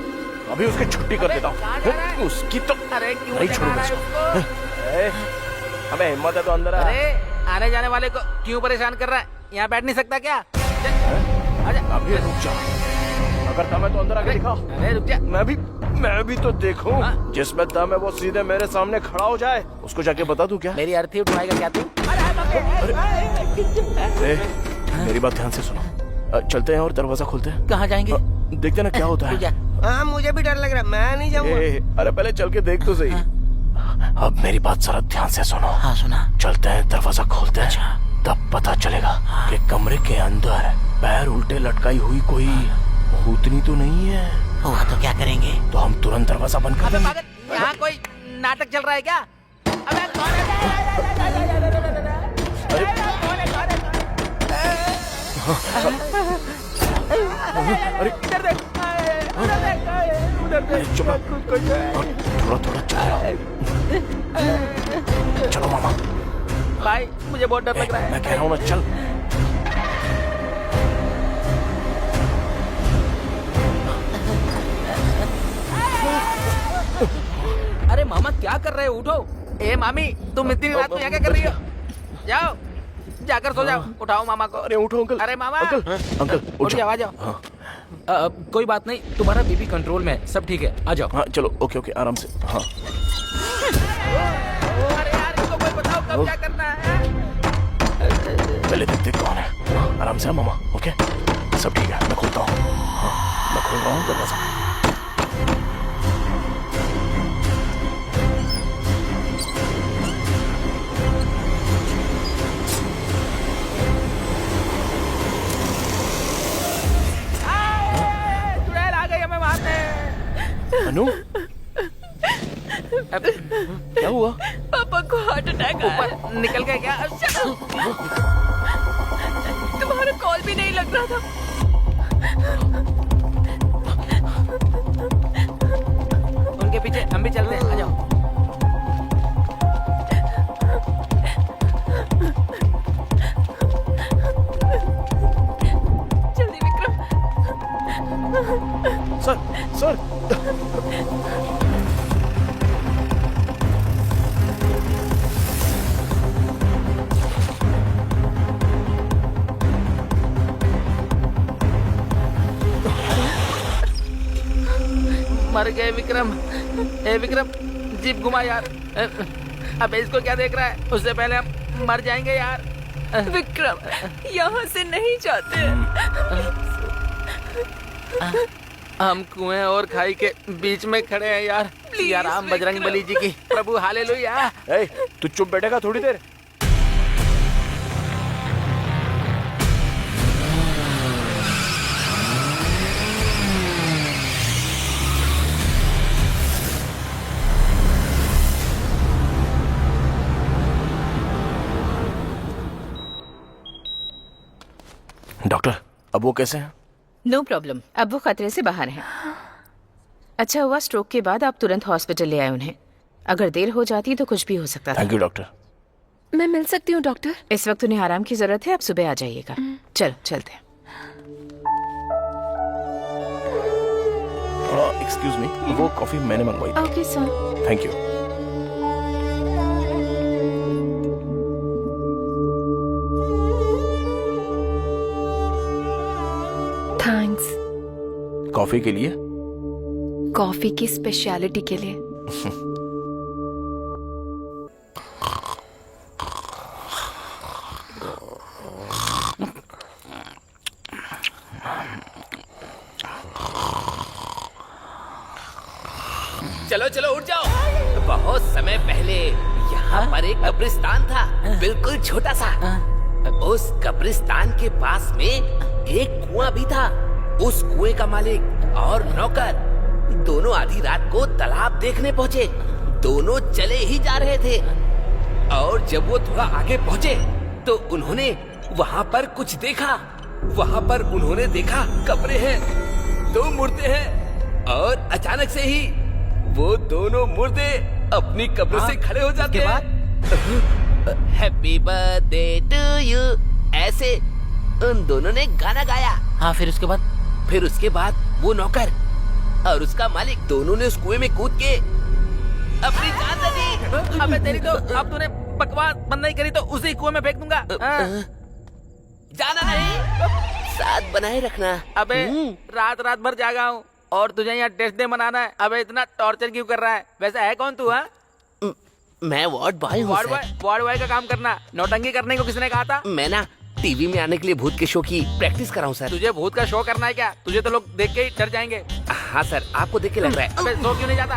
अभी उसकी छुट्टी कर देता हूँ। उसकी तो अरे क्यों नहीं छोड़ूंगा इसको। अबे हिम्मत है तो अंदर आ। अरे आने जाने वाले को क्यों परेशान कर रहा है? यहाँ बैठ नहीं सकता क्या? आजा। अभी रुक जा, अगर दम है तो अंदर आके दिखा। अरे रुक जा। मैं भी तो देखूं। जिसमें दम है वो सीधे मेरे सामने खड़ा हो जाए। उसको जाके बता दूं क्या? मेरी अर्थी उठवाएगा क्या तू? मेरी बात ध्यान से सुनो। चलते हैं और दरवाजा खोलते हैं। कहाँ जाएंगे? देखते ना क्या होता है। हाँ मुझे भी डर लग रहा है, मैं नहीं जाऊंगा। अरे पहले चल के देख तो सही। अब मेरी बात जरा ध्यान से सुनो। हाँ सुना। चलते हैं, दरवाजा खोलते हैं, तब पता चलेगा कि कमरे के अंदर पैर उल्टे लटकाई हुई कोई भूतनी तो नहीं है। हुआ तो क्या करेंगे? तो हम तुरंत दरवाजा बंद कर देंगे। यहाँ कोई नाटक चल रहा है क्या? अबे कौन है? अरे इधर देख, उधर देख, उधर देख। चुप, थोड़ा थोड़ा चलो मामा। भाई मुझे बहुत डर लग रहा है। मैं कह रहा हूँ ना, चल। अरे मामा क्या कर रहे हो? उठो। ए मामी, तुम इतनी रात में यहाँ क्या कर रही हो? जाओ, जाकर सो जाओ। उठाओ मामा को। अरे उठो अंकल। अरे मामा। अंकल उठ जाओ, आ जाओ। कोई बात नहीं, तुम्हारा बीपी कंट्रोल में है, सब ठीक है, आ जाओ। हाँ चलो, ओके आराम से। हाँ अरे यार, इसको कोई बताओ कब क्या करना है। पहले देखते कौन है। आराम से मामा। ओके सब ठीक है, मैं खोलता हूँ। हाँ, मैं खोल रहा हूँ दरवाजा। अनु, क्या हुआ? पापा को हार्ट अटैक आया। निकल गया क्या? तुम्हारा कॉल भी नहीं लग रहा था। उनके पीछे हम भी चलते हैं, आ जाओ। जल्दी विक्रम। सर सर मर गए विक्रम। ए विक्रम, जीप घुमा यार। अब इसको क्या देख रहा है? उससे पहले हम मर जाएंगे यार। विक्रम, यहाँ से नहीं जाते। हम कुएं और खाई के बीच में खड़े हैं यार। यार राम बजरंग बली जी की प्रभु हालेलुया। ए, तू चुप बैठेगा थोड़ी देर? डॉक्टर, अब वो कैसे हैं? नो प्रॉब्लम, अब वो खतरे से बाहर हैं। अच्छा हुआ स्ट्रोक के बाद आप तुरंत हॉस्पिटल ले आए उन्हें। अगर देर हो जाती तो कुछ भी हो सकता था। Thank you doctor. मैं मिल सकती हूँ डॉक्टर? इस वक्त उन्हें आराम की जरूरत है, आप सुबह आ जाइएगा। चलो चलते हैं। एक्सक्यूज मी, वो कॉफी मैंने मंगवाई थी। Okay sir. Thank you. Thanks. Coffee के लिए? कॉफी की स्पेशलिटी के लिए। चलो चलो उठ जाओ। बहुत समय पहले यहाँ पर एक कब्रिस्तान था, बिल्कुल छोटा सा। उस कब्रिस्तान के पास में एक कुआं भी था। उस कुएं का मालिक और नौकर दोनों आधी रात को तालाब देखने पहुँचे। दोनों चले ही जा रहे थे और जब वो थोड़ा आगे पहुँचे तो उन्होंने वहाँ पर कुछ देखा। वहाँ पर उन्होंने देखा कब्रें हैं, 2 मुर्दे हैं और अचानक से ही वो दोनों मुर्दे अपनी कब्रों से खड़े हो जाते हैं। हैप्पी बर्थडे टू यू, ऐसे उन दोनों ने गाना गाया। हाँ, फिर उसके बाद वो नौकर और उसका मालिक दोनों ने उस कुएं में कूद के अपनी जान दे दी। अबे तेरी तो, अब तूने बकवास बंद नहीं करी तो उसी कुएं में फेंक दूंगा। जाना नहीं, साथ बनाए रखना। अबे रात रात भर जागा हूँ और तुझे यहाँ टेस्ट डे मनाना है। अबे इतना टॉर्चर क्यों कर रहा है? वैसे है कौन तू? मैं वार्ड बॉय हूँ। वार्ड बॉय का काम करना, नौटंकी करने को किसने कहा था? मैं ना टीवी में आने के लिए भूत के शो की प्रैक्टिस कर रहा हूँ सर। तुझे भूत का शो करना है क्या? तुझे तो लोग देख के ही डर जाएंगे। हाँ सर, आपको देख के लग रहा है। अबे शो क्यों नहीं जाता?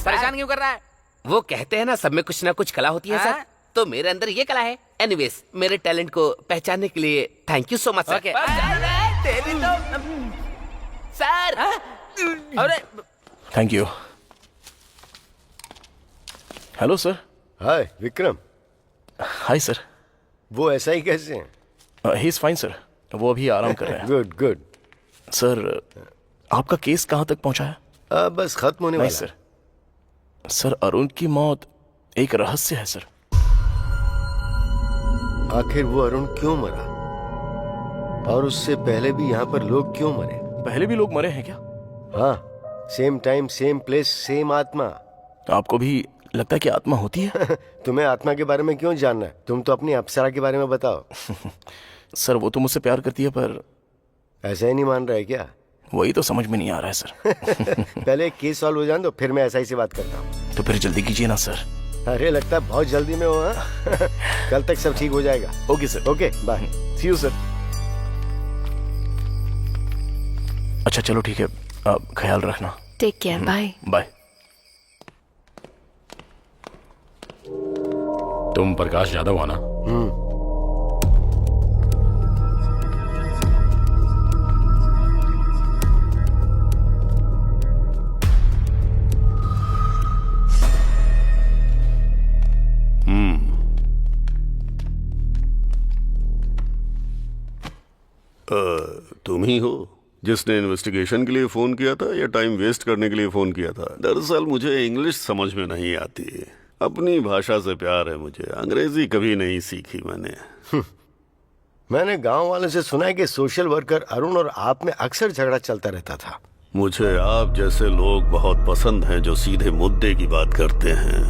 परेशान क्यों कर रहा है? वो कहते हैं ना सब में कुछ ना कुछ कला होती है सर, तो मेरे अंदर ये कला है। एनीवेज, मेरे टैलेंट को पहचानने के लिए thank you so much sir. तेरी तो सर। अरे thank you. Hello sir. Hi Vikram. Hi sir. वो ऐसा ही कैसे हैं? ही इज फाइन सर, वो अभी आराम कर रहे हैं। Good good. सर, आपका केस कहाँ तक पहुंचा है? बस खत्म होने वाला। सर, सर अरुण की मौत एक रहस्य है सर। आखिर वो अरुण क्यों मरा? और उससे पहले भी यहाँ पर लोग क्यों मरे? पहले भी लोग मरे हैं क्या? हाँ, same time same place same आत्मा। आपको भी लगता है कि आत्मा होती है? तुम्हें आत्मा के बारे में क्यों जानना है? तुम तो अपनी अप्सरा के बारे में बताओ। सर वो तो मुझसे प्यार करती है, पर ऐसा ही नहीं मान रहा है क्या? वही तो समझ में नहीं आ रहा है सर। पहले केस सॉल्व हो जाने दो, फिर मैं ऐसा ही से बात करता हूँ। तो फिर जल्दी कीजिए ना सर। अरे लगता है बहुत जल्दी में हो। कल तक सब ठीक हो जाएगा। Okay sir. Okay bye. See you sir. अच्छा चलो ठीक है, आप ख्याल रखना। Take care. Bye bye. तुम प्रकाश यादव हो ना? तुम ही हो जिसने इन्वेस्टिगेशन के लिए फोन किया था या टाइम वेस्ट करने के लिए फोन किया था? दरअसल मुझे इंग्लिश समझ में नहीं आती। अपनी भाषा से प्यार है मुझे, अंग्रेजी कभी नहीं सीखी मैंने। मैंने गांव वालों से सुना है कि सोशल वर्कर अरुण और आप में अक्सर झगड़ा चलता रहता था। मुझे आप जैसे लोग बहुत पसंद हैं जो सीधे मुद्दे की बात करते हैं।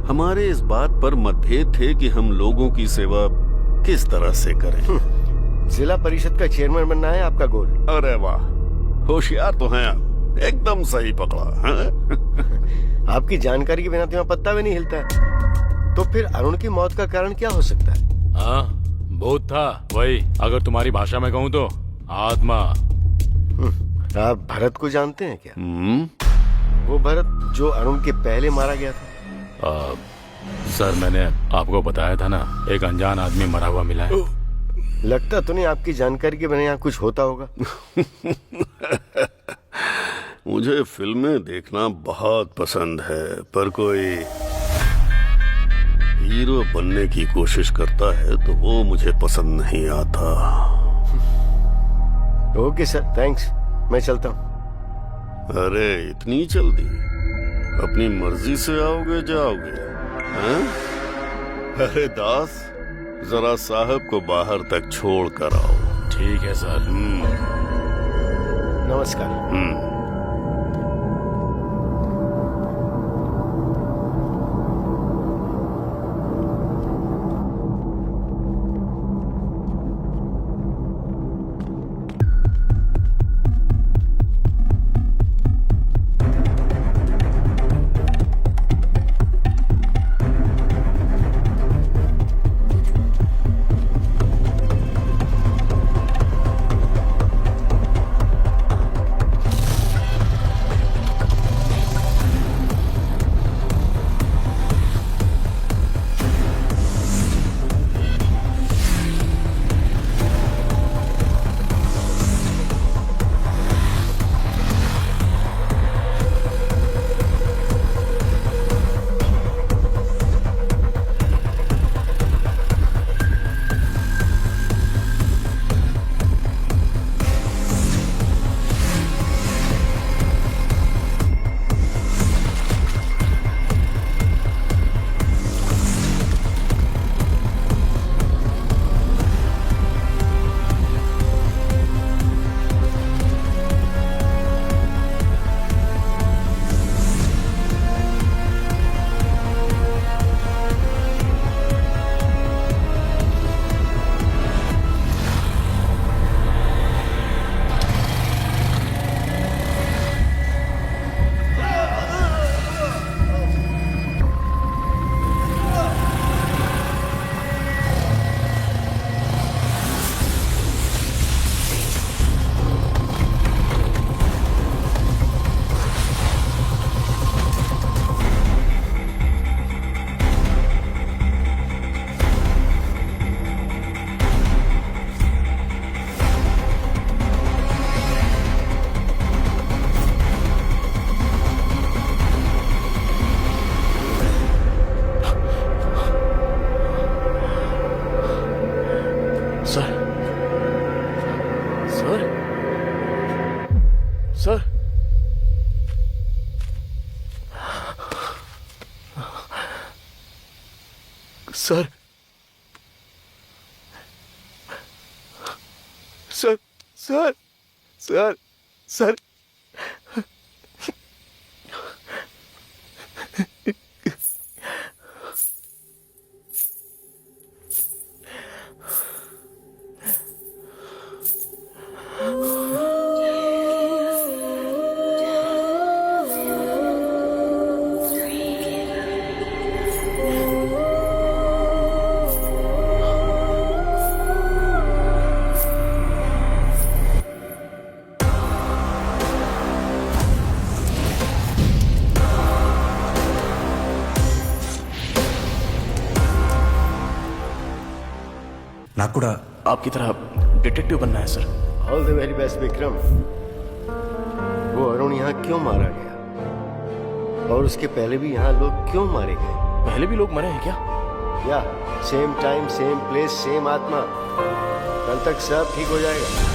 हमारे इस बात पर मतभेद थे कि हम लोगों की सेवा किस तरह से करें। जिला परिषद का चेयरमैन बनना है आपका गोल? अरे वाह, होशियार तो हैं आप, एकदम सही पकड़ा है? आपकी जानकारी के बिना तो यहाँ पत्ता भी नहीं हिलता है। तो फिर अरुण की मौत का कारण क्या हो सकता है? हाँ, भूत था वही, अगर तुम्हारी भाषा में कहूँ तो आत्मा। आप भरत को जानते हैं क्या? वो भरत जो अरुण के पहले मारा गया था। सर मैंने आपको बताया था ना, एक अनजान आदमी मरा हुआ मिला है। लगता तो नहीं आपकी जानकारी के बिना यहाँ कुछ होता होगा। मुझे फिल्में देखना बहुत पसंद है, पर कोई हीरो बनने की कोशिश करता है तो वो मुझे पसंद नहीं आता। ओके सर, थैंक्स, मैं चलता हूँ। अरे इतनी जल्दी? अपनी मर्जी से आओगे जाओगे? हैं? अरे दास, जरा साहब को बाहर तक छोड़ कर आओ। ठीक है सर। नमस्कार। Sir sir sir sir sir नाकुड़ा आपकी तरह डिटेक्टिव बनना है सर। All the very best Vikram. वो अरुण यहाँ क्यों मारा गया और उसके पहले भी यहाँ लोग क्यों मारे गए? पहले भी लोग मरे हैं क्या? या same time same place same आत्मा। कल तक सब ठीक हो जाएगा।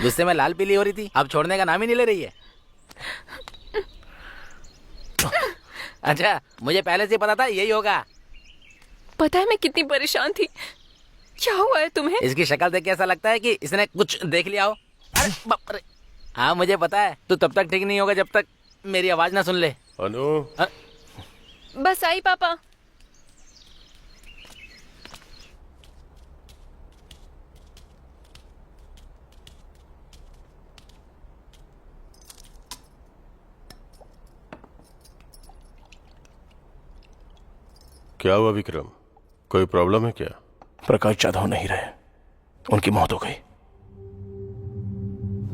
गुस्से में लाल पीली हो रही थी, अब छोड़ने का नाम ही नहीं ले रही है। अच्छा, मुझे पहले से पता था यही होगा। पता है मैं कितनी परेशान थी। क्या हुआ है तुम्हें? इसकी शक्ल देख के ऐसा लगता है कि इसने कुछ देख लिया हो। अरे बाप रे। हाँ मुझे पता है, तू तब तक ठीक नहीं होगा जब तक मेरी आवाज ना सुन ले। अनु, बस आई पापा। क्या हुआ विक्रम? कोई प्रॉब्लम है क्या? प्रकाश जाधव नहीं रहे, उनकी मौत हो गई।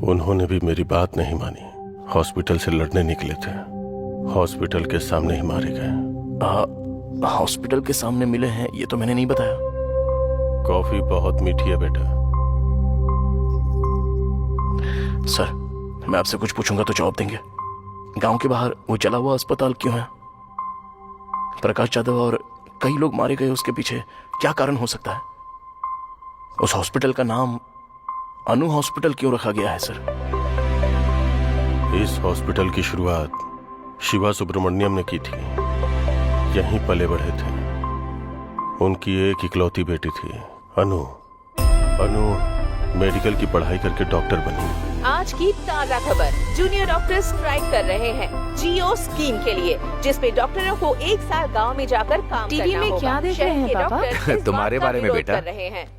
उन्होंने भी मेरी बात नहीं मानी, हॉस्पिटल से लड़ने निकले थे, हॉस्पिटल के सामने ही मारे गए। हॉस्पिटल के सामने मिले हैं ये तो मैंने नहीं बताया। कॉफी बहुत मीठी है बेटा। सर, मैं आपसे कुछ पूछूंगा तो जवाब देंगे। गांव के बाहर वो जला हुआ अस्पताल क्यों है? प्रकाश जाधव और कई लोग मारे गए, उसके पीछे क्या कारण हो सकता है? उस हॉस्पिटल का नाम अनु हॉस्पिटल क्यों रखा गया है सर? इस हॉस्पिटल की शुरुआत शिवा सुब्रमण्यम ने की थी। यहीं पले बढ़े थे। उनकी एक इकलौती बेटी थी अनु। अनु मेडिकल की पढ़ाई करके डॉक्टर बनी। आज की ताजा खबर, जूनियर डॉक्टर स्ट्राइक कर रहे हैं जियो स्कीम के लिए, जिसपे डॉक्टरों को 1 साल गांव में जाकर काम टीवी करना में होगा। क्या देख रहे हैं पापा? तुम्हारे बारे में बेटा,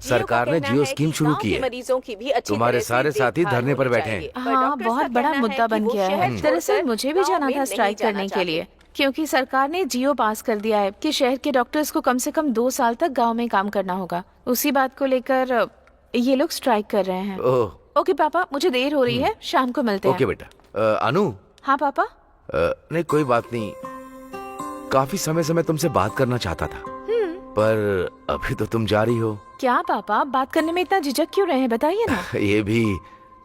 सरकार ने जियो स्कीम शुरू की है। मरीजों की भी अच्छी तुम्हारे तरह से सारे साथी देखभाल धरने पर होनी बैठे हैं। चाहिए। हाँ, डॉक्टर्स बहुत का बड़ा कहना मुद्दा है बन कि वो गया है। शहर दरअसल छोड़कर मुझे भी जाना गांव था में स्ट्राइक नहीं करने जाना के लिए, चाहते। क्योंकि सरकार ने जियो पास कर दिया है कि शहर के डॉक्टर्स को कम से कम 2 साल तक गांव में काम करना होगा। उसी बात को लेकर ये लोग स्ट्राइक कर रहे हैं। ओह, ओके पापा, मुझे देर हो रही है, शाम को मिलते ओके हैं। बेटा। अनु, हाँ पापा। नहीं कोई बात नहीं। काफी समय से मैं तुमसे बात करना चाहता था, पर अभी तो तुम जा रही हो। क्या पापा, बात करने में इतना झिझक क्यों रहे हैं, बताइए ना। ये भी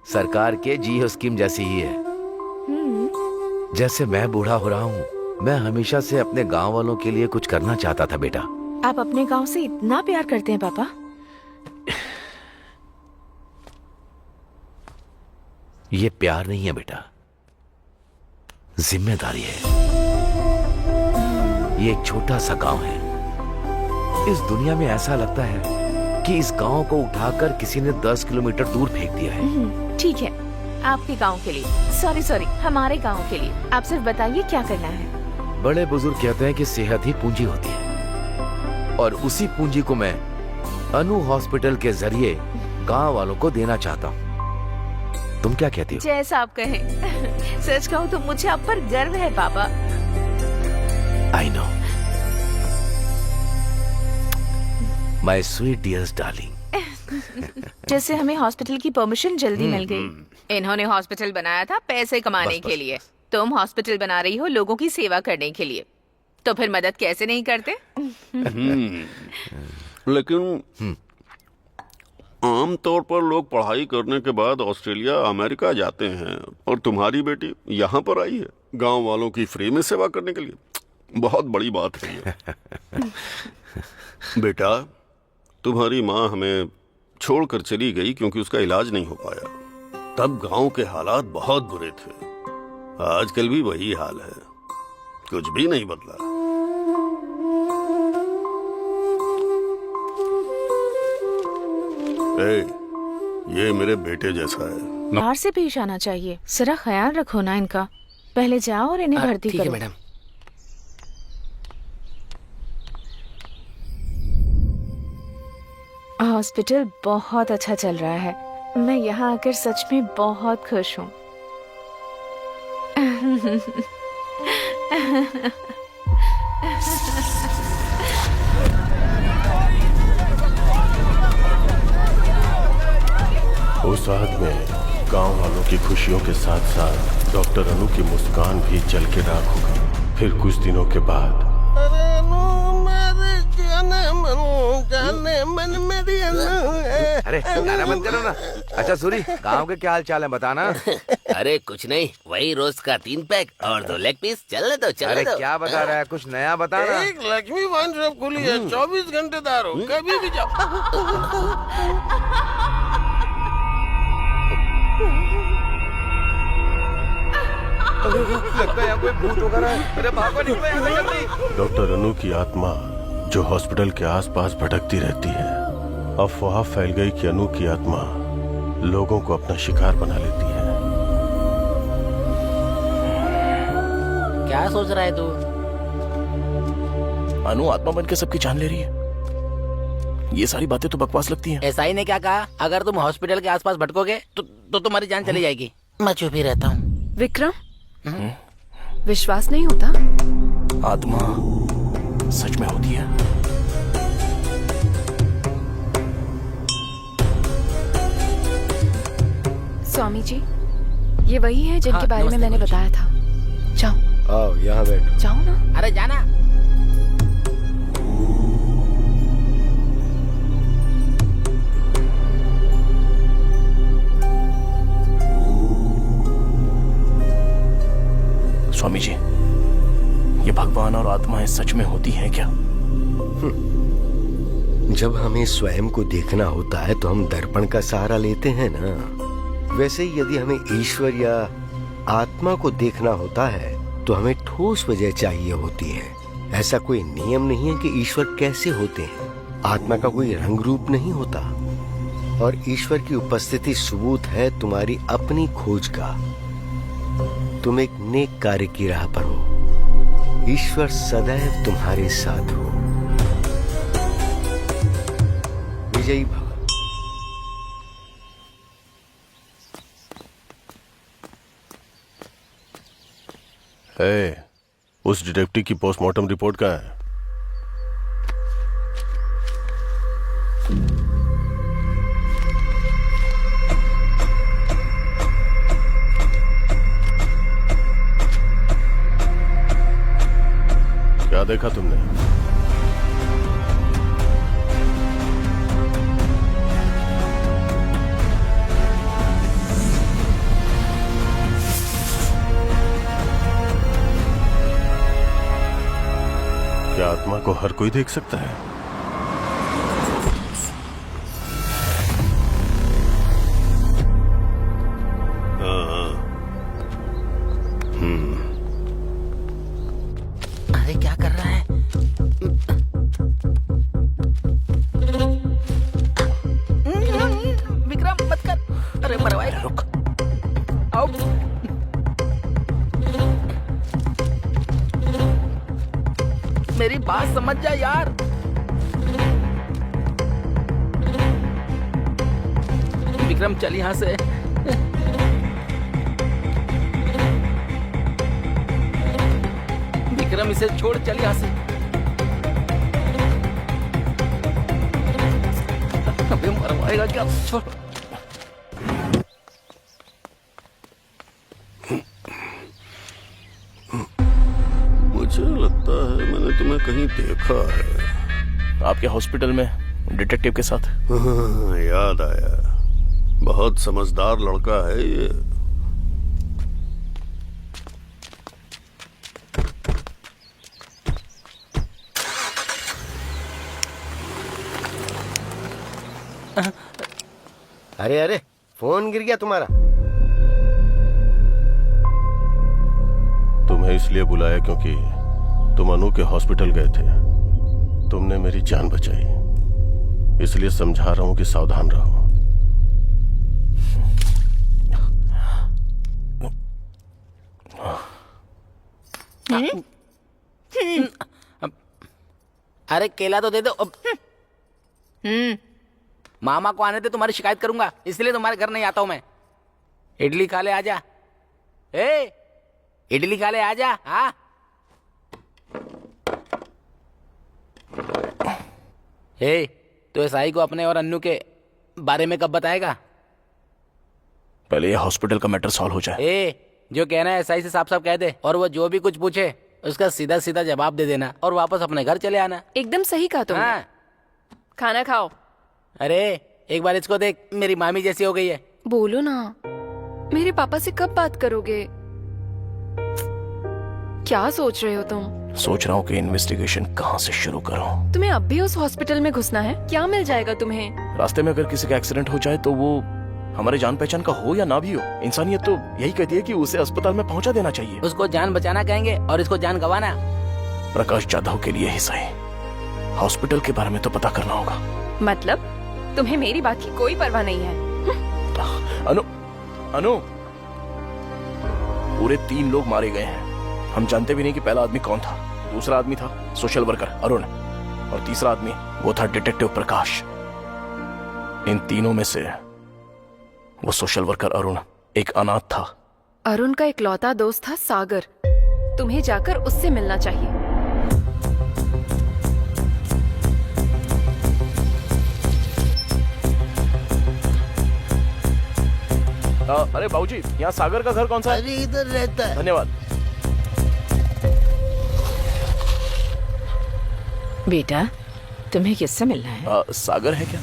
सरकार के जियो स्कीम जैसी ही है। जैसे मैं बूढ़ा हो रहा हूँ, मैं हमेशा से अपने गांव वालों के लिए कुछ करना चाहता था बेटा। आप अपने गांव से इतना प्यार करते हैं पापा? ये प्यार नहीं है बेटा, जिम्मेदारी है। ये एक छोटा सा गांव है। इस दुनिया में ऐसा लगता है कि इस गांव को उठाकर किसी ने 10 किलोमीटर दूर फेंक दिया है। ठीक है, आपके गांव के लिए, सॉरी हमारे गांव के लिए। आप सिर्फ बताइए क्या करना है। बड़े बुजुर्ग कहते हैं कि सेहत ही पूंजी होती है, और उसी पूंजी को मैं अनु हॉस्पिटल के जरिए गांव वालों को देना चाहता हूँ। तुम क्या कहती हो? जैसा आप कहें। सच कहूँ तो मुझे आप पर गर्व है पापा। I know my sweet dears darling. जैसे हमें हॉस्पिटल की परमिशन जल्दी मिल गई। इन्होंने हॉस्पिटल बनाया था पैसे कमाने के लिए, तुम हॉस्पिटल बना रही हो लोगों की सेवा करने के लिए, तो फिर मदद कैसे नहीं करते? लेकिन आम तौर पर लोग पढ़ाई करने के बाद ऑस्ट्रेलिया अमेरिका जाते हैं, और तुम्हारी बेटी यहाँ पर आई है गांव वालों की फ्री में सेवा करने के लिए। बहुत बड़ी बात है ये। बेटा, तुम्हारी माँ हमें छोड़कर चली गई क्योंकि उसका इलाज नहीं हो पाया। तब गांव के हालात बहुत बुरे थे। आजकल भी वही हाल है, कुछ भी नहीं बदला। ये मेरे बेटे जैसा है। बाहर से पेश आना चाहिए। जरा ख्याल रखो ना इनका। पहले जाओ और इन्हें भर्ती ठीक है करो। मैडम। हॉस्पिटल बहुत अच्छा चल रहा है। मैं यहाँ आकर सच में बहुत खुश हूँ। उस रात में गांव वालों की खुशियों के साथ साथ डॉक्टर अनु की मुस्कान भी जल के राख हो गई। फिर कुछ दिनों के बाद अरे गाना बंद करो ना। अच्छा सूरी, गांव के क्या हाल चाल है बताना। अरे कुछ नहीं, वही रोज का 3 पैक और 2 लेग पीस। चलने दो चलने अरे दो। क्या बता रहा है, कुछ नया बताना। एक लक्ष्मी वाइन शॉप खुली है, 24 घंटे दार हो, कभी भी जाओ। लगता है यहाँ कोई भूत वगैरह है। अरे भागो, निकलो यहाँ से जल्दी। डॉक्टर अनु की आत्मा जो हॉस्पिटल के आसपास भटकती रहती है, अफवाह फैल गई कि अनु की आत्मा लोगों को अपना शिकार बना लेती है। क्या सोच रहा है तू? अनु आत्मा बन के सबकी जान ले रही है। ये सारी बातें तो बकवास लगती हैं। एसआई ने क्या कहा? अगर तुम हॉस्पिटल के आसपास भटकोगे तो तुम्हारी जान चली जाएगी। मैं चुप ही रहता हूँ। विक्रम, विश्वास नहीं होता? आत्मा सच में होती है। स्वामी जी, ये वही है जिनके बारे में मैंने बताया था। जाओ। आओ यहाँ बैठो। जाओ ना। अरे जाना। स्वामी जी, ये भगवान और आत्माएं सच में होती हैं क्या? जब हमें स्वयं को देखना होता है तो हम दर्पण का सहारा लेते हैं ना। वैसे ही यदि हमें ईश्वर या आत्मा को देखना होता है तो हमें ठोस वजह चाहिए होती है। ऐसा कोई नियम नहीं है कि ईश्वर कैसे होते हैं। आत्मा का कोई रंग रूप नहीं होता, और ईश्वर की उपस्थिति सबूत है तुम्हारी अपनी खोज का। तुम एक नेक कार्य की राह पर हो। ईश्वर सदैव तुम्हारे साथ हो। विजयी भव। उस डिटेक्टिव की पोस्टमार्टम रिपोर्ट कहाँ है? क्या देखा तुमने? क्या आत्मा को हर कोई देख सकता है? अरे क्या कर रहा है? विक्रम मत कर। अरे मरवाए। रुक। आओ। मेरी बात समझ जा यार। विक्रम चल यहाँ से। विक्रम इसे छोड़, चल यहाँ से। अबे मरवाएगा क्या? छोड़। मुझे लगता है मैंने तुम्हें कहीं देखा है। आपके हॉस्पिटल में डिटेक्टिव के साथ। हाँ, याद आया। बहुत समझदार लड़का है ये। अरे अरे, फोन गिर गया तुम्हारा। तुम्हें इसलिए बुलाया क्योंकि तुम अनु के हॉस्पिटल गए थे। तुमने मेरी जान बचाई, इसलिए समझा रहा हूं कि सावधान रहो। अरे केला तो दे दो। मामा को आने दे, तुम्हारी शिकायत करूंगा, इसलिए तुम्हारे घर नहीं आता हूं मैं। इडली खा ले, आजा। ए, इडली खा ले, आजा। हाँ तो एसआई को अपने और अन्नू के बारे में कब बताएगा? पहले ये हॉस्पिटल का मैटर सॉल्व हो जाए। जो कहना है एसआई से साफ साफ कह दे, और वो जो भी कुछ पूछे उसका सीधा सीधा जवाब दे देना और वापस अपने घर चले आना। एकदम सही कहा तुमने। हाँ। खाना खाओ। अरे एक बार इसको देख, मेरी मामी जैसी हो गई है। बोलो ना, मेरे पापा से कब बात करोगे? क्या सोच रहे हो तुम? सोच रहा हूँ कि इन्वेस्टिगेशन कहाँ से शुरू करूँ। तुम्हें अब भी उस हॉस्पिटल में घुसना है? क्या मिल जाएगा तुम्हें? रास्ते में अगर किसी का एक्सीडेंट हो जाए तो वो हमारे जान पहचान का हो या ना भी हो, इंसानियत तो यही कहती है कि उसे अस्पताल में पहुंचा देना चाहिए। उसको जान बचाना कहेंगे और इसको जान गंवाना। प्रकाश जाधव के लिए ही सही, हॉस्पिटल के बारे में तो पता करना होगा। मतलब तुम्हें मेरी बात की कोई परवाह नहीं है? अनु, अनु, पूरे 3 लोग मारे गए हैं। हम जानते भी नहीं कि पहला आदमी कौन था, दूसरा आदमी था सोशल वर्कर अरुण, और तीसरा आदमी वो था डिटेक्टिव प्रकाश। इन तीनों में से वो सोशल वर्कर अरुण एक अनाथ था। अरुण का इकलौता दोस्त था सागर। तुम्हें जाकर उससे मिलना चाहिए। अरे बाबूजी, यहाँ सागर का घर कौन सा है? अरे इधर रहता है। धन्यवाद। बेटा, तुम्हें किससे मिलना है? सागर है क्या?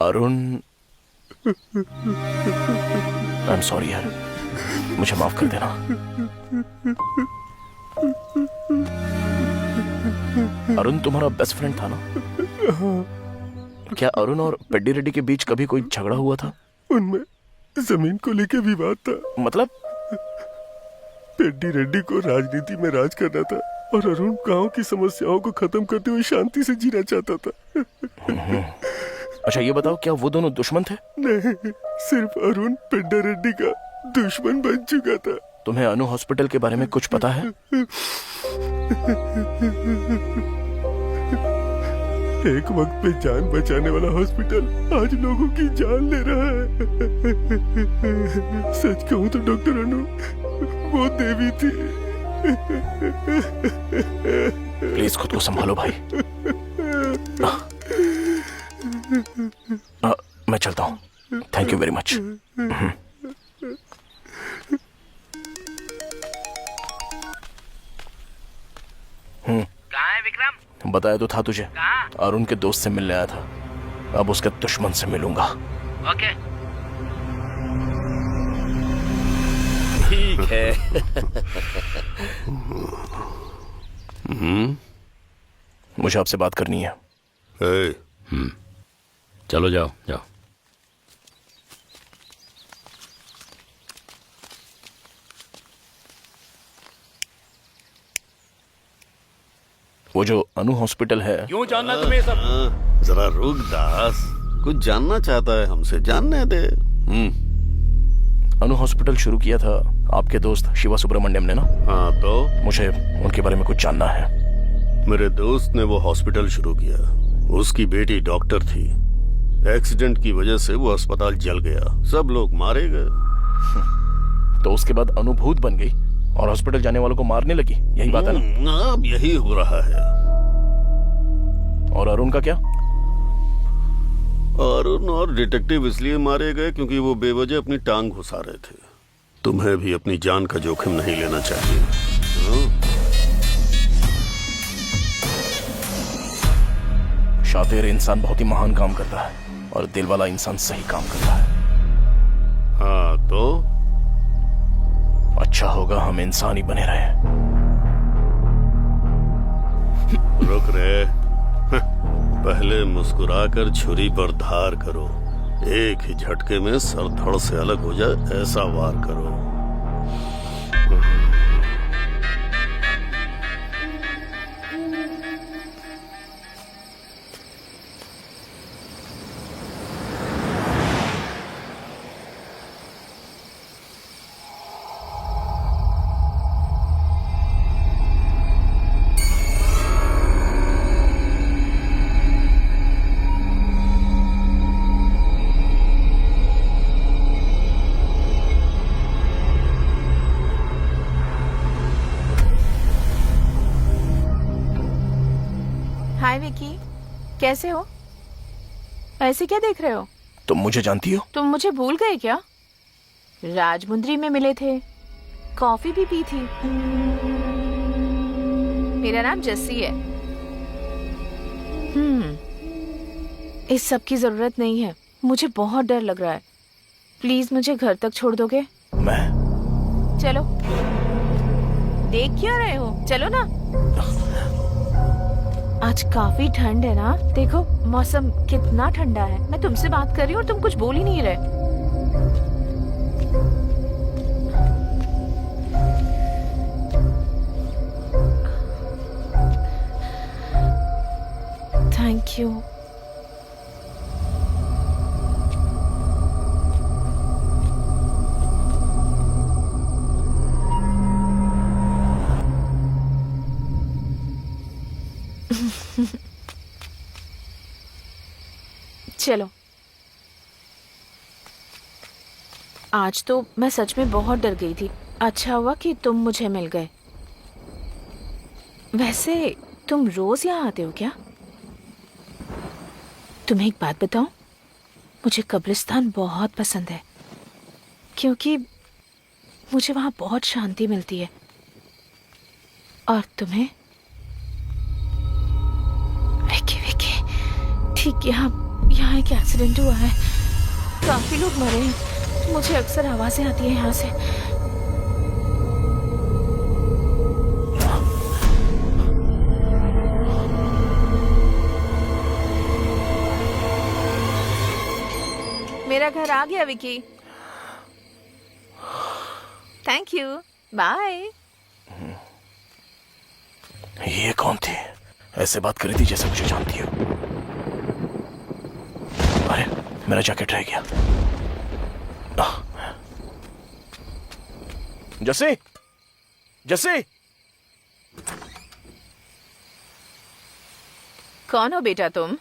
अरुण, आई एम सॉरी यार, मुझे माफ कर देना। अरुण तुम्हारा बेस्ट फ्रेंड था ना? क्या अरुण और पेड्डी रेड्डी के बीच कभी कोई झगड़ा हुआ था? उनमें जमीन को लेके विवाद था। मतलब? पेड्डी रेड्डी को राजनीति में राज करना था और अरुण गांव की समस्याओं को खत्म करते हुए शांति से जीना चाहता था। अच्छा ये बताओ, क्या वो दोनों दुश्मन थे? नहीं, सिर्फ अरुण पेड्डी रेड्डी का दुश्मन बन चुका था। तुम्हें अनु हॉस्पिटल के बारे में कुछ पता है? एक वक्त पे जान बचाने वाला हॉस्पिटल आज लोगों की जान ले रहा है। सच कहूं तो डॉक्टर अनु वो देवी थी। प्लीज खुद को संभालो भाई। मैं चलता हूँ। Thank you very much. कहाँ है विक्रम? बताया तो था तुझे, कहाँ? अरुण के दोस्त से मिलने आया था। अब उसके दुश्मन से मिलूंगा। ओके। ठीक है। मुझे आपसे बात करनी है। चलो जाओ जाओ। वो जो अनु हॉस्पिटल है, क्यों जानना तुम्हें सब? जरा रुक दास, कुछ जानना चाहता है हमसे, जानने दे। अनु हॉस्पिटल शुरू किया था आपके दोस्त शिवा सुब्रमण्यम ने ना? हाँ तो? मुझे उनके बारे में कुछ जानना है। मेरे दोस्त ने वो हॉस्पिटल शुरू किया। उसकी बेटी डॉक्टर थी। एक्सीडेंट की वजह से वो अस्पताल जल गया, सब लोग मारे गए। तो उसके बाद अनु भूत बन गई और हॉस्पिटल जाने वालों को मारने लगी, यही बात है ना? अब यही हो रहा है। और अरुण का क्या? अरुण और डिटेक्टिव इसलिए मारे गए क्योंकि वो बेवजह अपनी टांग घुसा रहे थे। तुम्हें भी अपनी जान का जोखिम नहीं लेना चाहिए। शातिर इंसान बहुत ही महान काम करता है और दिल वाला इंसान सही काम करता है। हाँ तो? अच्छा होगा हम इंसान ही बने रहे। रुक रे। पहले मुस्कुराकर छुरी पर धार करो, एक ही झटके में सर धड़ से अलग हो जाए ऐसा वार करो। हाय विकी, कैसे हो? ऐसे क्या देख रहे हो? तुम मुझे जानती हो? तुम मुझे भूल गए क्या? राजमुंद्री में मिले थे, कॉफी भी पी थी। मेरा नाम जस्सी है। इस सब की जरूरत नहीं है, मुझे बहुत डर लग रहा है। प्लीज मुझे घर तक छोड़ दोगे? मैं चलो। देख क्यों रहे हो, चलो ना। आज काफी ठंड है ना, देखो मौसम कितना ठंडा है। मैं तुमसे बात कर रही हूँ और तुम कुछ बोल ही नहीं रहे। Thank you. चलो। आज तो मैं सच में बहुत डर गई थी। अच्छा हुआ कि तुम मुझे मिल गए। वैसे तुम रोज यहाँ आते हो क्या? तुम्हें एक बात बताऊं, मुझे कब्रिस्तान बहुत पसंद है क्योंकि मुझे वहां बहुत शांति मिलती है। और तुम्हें? विकी विकी, ठीक यहाँ एक एक्सीडेंट हुआ है, काफी लोग मरे हैं। मुझे अक्सर आवाजें आती हैं यहाँ से। मेरा घर आ गया विकी। Thank you, bye. ये कौन थी? ऐसे बात करी थी जैसे मुझे जानती हो। अरे मेरा जैकेट रह गया। जस्सी, जस्सी। कौन हो बेटा तुम?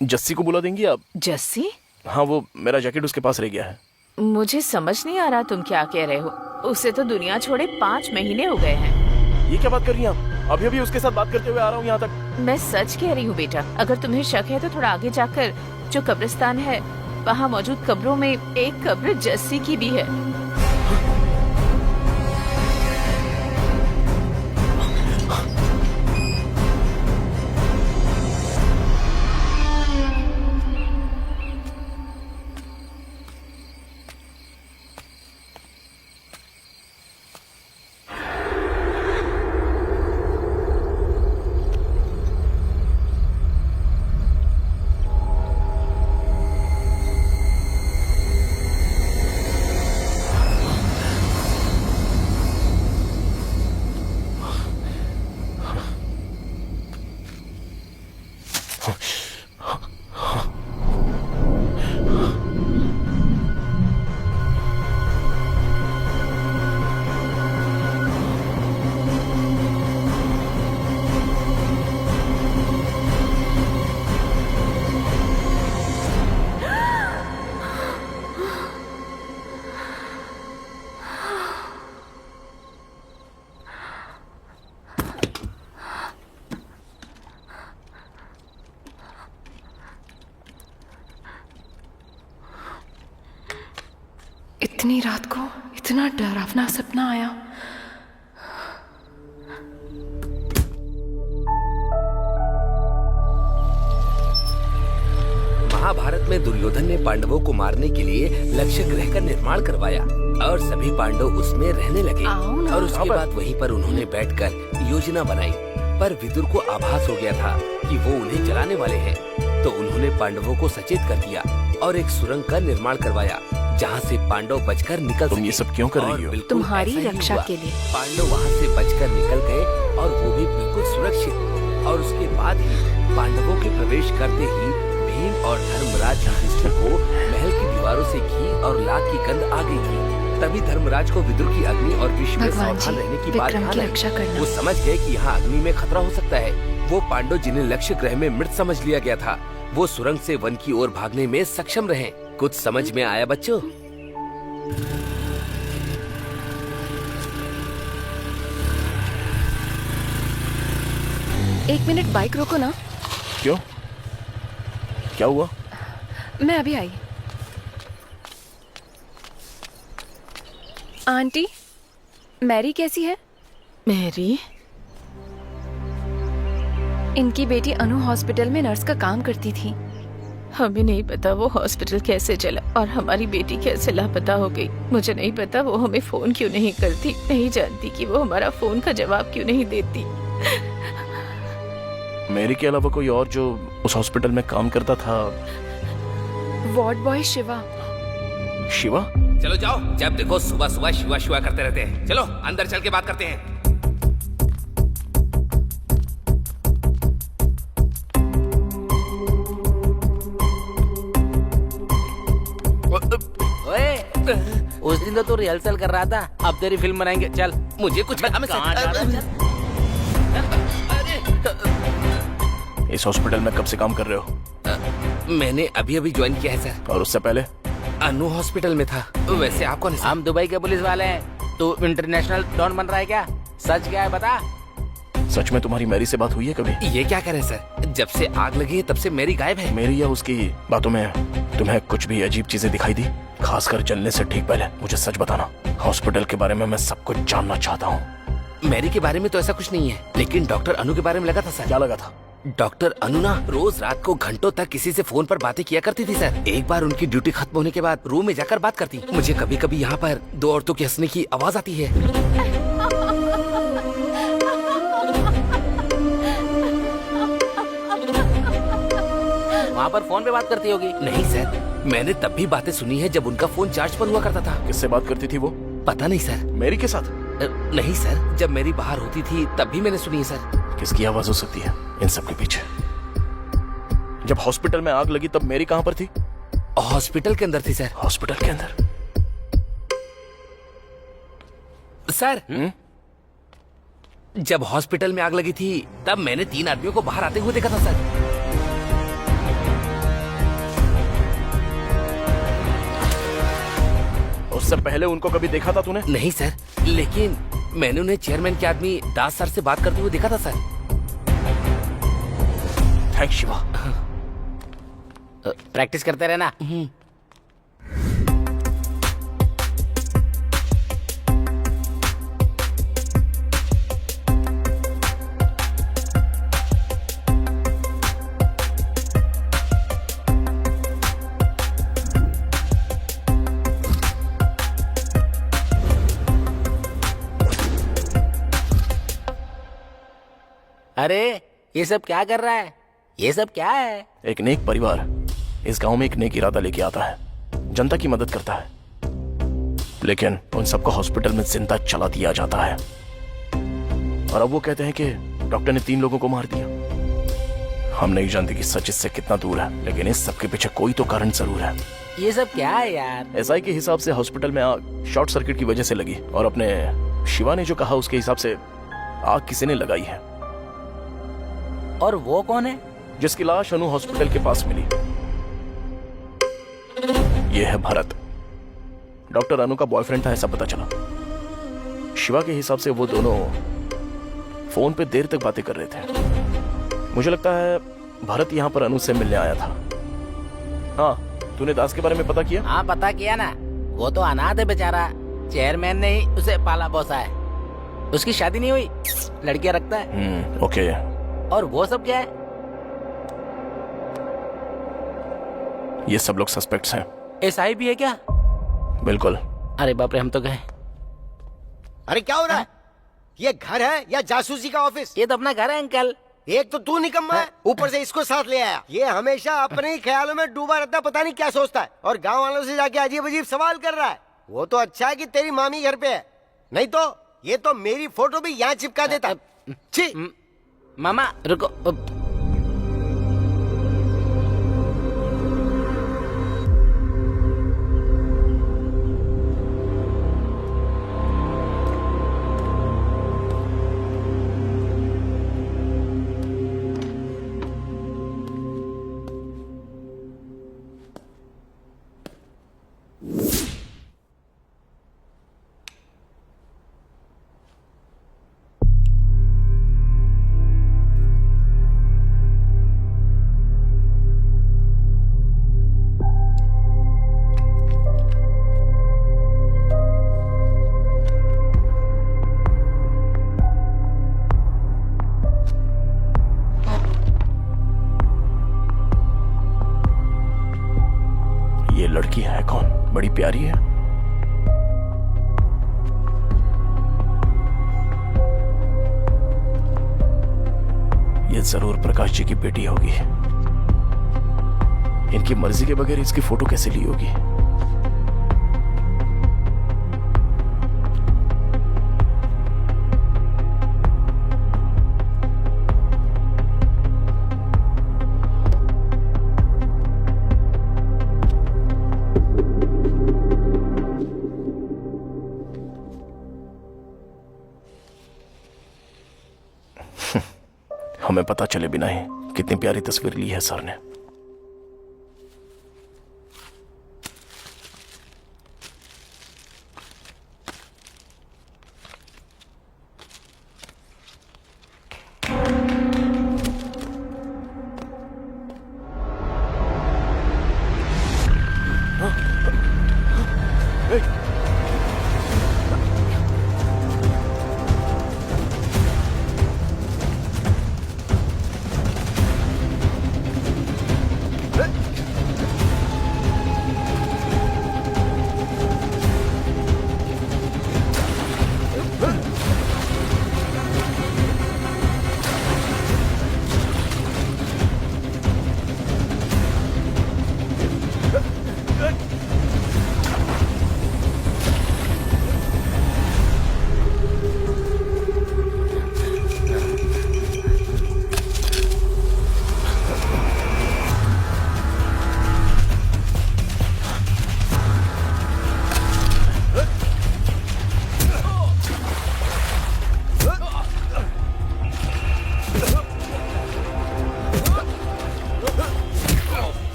जस्सी को बुला देंगी आप? जस्सी? हाँ, वो मेरा जैकेट उसके पास रह गया है। मुझे समझ नहीं आ रहा तुम क्या कह रहे हो। उसे तो दुनिया छोड़े 5 महीने हो गए हैं। ये क्या बात कर रही हैं आप? अभी अभी उसके साथ बात करते हुए आ रहा हूँ यहाँ तक। मैं सच कह रही हूँ बेटा। अगर तुम्हें शक है तो थोड़ा आगे जाकर जो कब्रिस्तान है वहाँ मौजूद कब्रों में एक कब्र जस्सी की भी है। इतनी रात को इतना डरावना सपना आया। महाभारत में दुर्योधन ने पांडवों को मारने के लिए लक्ष्य ग्रह का निर्माण करवाया और सभी पांडव उसमें रहने लगे। और उसके बाद वहीं पर उन्होंने बैठकर योजना बनाई। पर विदुर को आभास हो गया था कि वो उन्हें जलाने वाले हैं, तो उन्होंने पांडवों को सचेत कर दिया और एक सुरंग का निर्माण करवाया जहाँ से पांडव बचकर निकल सके। तुम ये सब क्यों कर रही हो? तुम्हारी रक्षा के लिए। पांडव वहाँ से बचकर निकल गए और वो भी बिल्कुल सुरक्षित। और उसके बाद ही पांडवों के प्रवेश करते ही भीम और धर्मराज युधिष्ठिर को महल की दीवारों से घी और लाख की गंध आ गई थी। तभी धर्मराज को विदुर की अग्नि और विष में सावधान रहने की बात ध्यान आई। वो समझ गए कि यहाँ अग्नि में खतरा हो सकता है। वो पांडव जिन्हें लक्ष्य ग्रह में मृत समझ लिया गया था, वो सुरंग से वन की ओर भागने में सक्षम रहे। कुछ समझ में आया बच्चों? एक मिनट बाइक रोको ना। क्यों? क्या हुआ? मैं अभी आई। आंटी, मैरी कैसी है? मैरी? इनकी बेटी अनु हॉस्पिटल में नर्स का काम करती थी। हमें नहीं पता वो हॉस्पिटल कैसे चला और हमारी बेटी कैसे लापता हो गई। मुझे नहीं पता वो हमें फोन क्यों नहीं करती, नहीं जानती कि वो हमारा फोन का जवाब क्यों नहीं देती। मेरी के अलावा कोई और जो उस हॉस्पिटल में काम करता था? Ward boy Shiva. शिवा? चलो जाओ, जब देखो सुबह सुबह शिवा शिवा करते रहते हैं। चलो अंदर चल के बात करते हैं। ओए, उस दिन तो तू रिहर्सल कर रहा था, अब तेरी फिल्म बनाएंगे। चल, मुझे कुछ कहाँ जा रहा है? इस हॉस्पिटल में कब से काम कर रहे हो? मैंने अभी अभी ज्वाइन किया है सर। और उससे पहले? अनु हॉस्पिटल में था। वैसे आप कौन है? हम दुबई के पुलिस वाले हैं। तू इंटरनेशनल डॉन बन रहा है क्या? सच क्या है बता। सच में तुम्हारी मैरी से बात हुई है कभी? ये क्या करें सर, जब से आग लगी है तब से मेरी गायब है। मेरी या उसकी बातों में तुम्हें कुछ भी अजीब चीजें दिखाई दी? खासकर जलने से ठीक पहले मुझे सच बताना। हॉस्पिटल के बारे में मैं सब कुछ जानना चाहता हूँ। मेरी के बारे में तो ऐसा कुछ नहीं है, लेकिन डॉक्टर अनु के बारे में लगा था सर। क्या लगा था? डॉक्टर अनु ना रोज रात को घंटों तक किसी से फोन पर बातें किया करती थी सर। एक बार उनकी ड्यूटी खत्म होने के बाद रूम में जाकर बात करती। मुझे कभी कभी यहाँ पर दो औरतों के हंसने की आवाज आती है। वहाँ पर फोन पे बात करती होगी। नहीं सर, मैंने तब भी बातें सुनी है जब उनका फोन चार्ज पर हुआ करता था। किससे बात करती थी वो? पता नहीं सर। मेरी के साथ? नहीं सर, जब मेरी बाहर होती थी तब भी मैंने सुनी है सर। किसकी आवाज हो सकती है इन सब के पीछे? जब हॉस्पिटल में आग लगी तब मेरी कहाँ पर थी? हॉस्पिटल के अंदर थी सर। हॉस्पिटल के अंदर? सर जब हॉस्पिटल में आग लगी थी तब मैंने 3 आदमियों को बाहर आते हुए देखा था सर। उससे पहले उनको कभी देखा था तूने? नहीं सर, लेकिन मैंने उन्हें चेयरमैन के आदमी दास सर से बात करते हुए देखा था सर। थैंक्स शिवा। प्रैक्टिस करते रहना। अरे ये सब क्या कर रहा है? ये सब क्या है? एक नेक परिवार इस गांव में एक नेक इरादा लेके आता है, जनता की मदद करता है, लेकिन उन सबको हॉस्पिटल में जिंदा चला दिया जाता है। और अब वो कहते हैं कि डॉक्टर ने 3 लोगों को मार दिया। हम नहीं जानते कि सच इससे कितना दूर है, लेकिन इस सब के पीछे कोई तो कारण जरूर है। ये सब क्या है यार? एसआई के हिसाब से हॉस्पिटल में आग शॉर्ट सर्किट की वजह से लगी, और अपने शिवा ने जो कहा उसके हिसाब से आग किसी ने लगाई है। और वो कौन है? जिसकी लाश अनु हॉस्पिटल के पास मिली। ये है भरत, डॉक्टर अनु का बॉयफ्रेंड था, ऐसा पता चला। शिवा के हिसाब से वो दोनों फोन पे देर तक बातें कर रहे थे। मुझे लगता है भरत यहाँ पर अनु से मिलने आया था। हाँ, तूने दास के बारे में पता किया? हाँ पता किया ना, वो तो अनाथ है बेचारा। चेयरमैन ने ही उसे पाला पोसा है। उसकी शादी नहीं हुई, लड़कियां रखता है। ओके। और वो सब क्या है? ये सब लोग सस्पेक्ट्स हैं। एसआई भी है क्या? बिल्कुल। अरे बाप रे, हम तो गए। अरे क्या हो रहा है? ये घर है या जासूसी का ऑफिस? ये तो अपना घर है अंकल। एक तो तू निकम्मा है, ऊपर से इसको साथ ले आया। ये हमेशा अपने ही ख्यालों में डूबा रहता है, पता नहीं क्या सोचता है, और गांव वालों से जाके अजीब अजीब सवाल कर रहा है। वो तो अच्छा है कि तेरी मामी घर पे है, नहीं तो ये तो मेरी फोटो भी यहाँ चिपका देता। छी। मामा रुको। प्यारी है। ये जरूर प्रकाश जी की बेटी होगी। इनकी मर्जी के बगैर इसकी फोटो कैसे ली होगी? हमें पता चले बिना ही कितनी प्यारी तस्वीर ली है सर ने।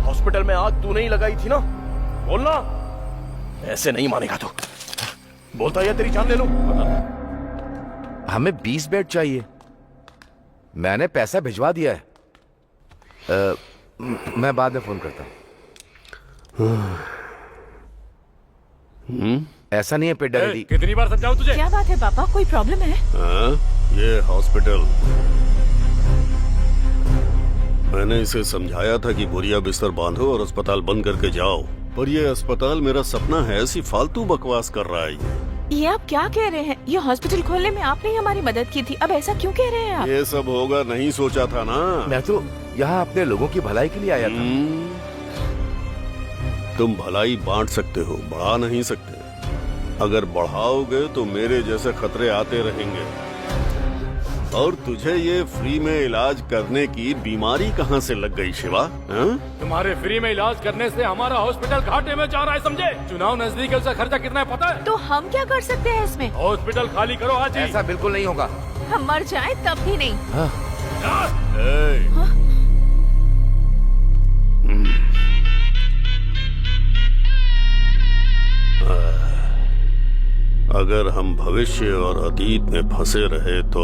हॉस्पिटल में आग तू नहीं लगाई थी ना? बोलना। ऐसे नहीं मानेगा तू। बोलता है तेरी जान ले लूं। हमें 20 बेड चाहिए। मैंने पैसा भिजवा दिया है। मैं बाद में फोन करता हूँ। ऐसा नहीं है पेट डरेगी। कितनी बार समझाऊं तुझे? क्या बात है पापा, कोई प्रॉब्लम है? ये हॉस्पिटल, मैंने इसे समझाया था कि बोरिया बिस्तर बांधो और अस्पताल बंद करके जाओ, पर ये अस्पताल मेरा सपना है, ऐसी फालतू बकवास कर रहा है। ये आप क्या कह रहे हैं? ये हॉस्पिटल खोलने में आपने ही हमारी मदद की थी, अब ऐसा क्यों कह रहे हैं आप? ये सब होगा नहीं सोचा था ना। मैं तो यहाँ अपने लोगों की भलाई के लिए आया था। तुम भलाई बांट सकते हो, बढ़ा नहीं सकते। अगर बढ़ाओगे तो मेरे जैसे खतरे आते रहेंगे। और तुझे ये फ्री में इलाज करने की बीमारी कहाँ से लग गई शिवा? तुम्हारे फ्री में इलाज करने से हमारा हॉस्पिटल घाटे में जा रहा है, समझे? चुनाव नजदीक है, उसका खर्चा कितना है पता है? तो हम क्या कर सकते हैं इसमें? हॉस्पिटल खाली करो आज ही। ऐसा बिल्कुल नहीं होगा। हम मर जाएं तब भी नहीं। अगर हम भविष्य और अतीत में फंसे रहे तो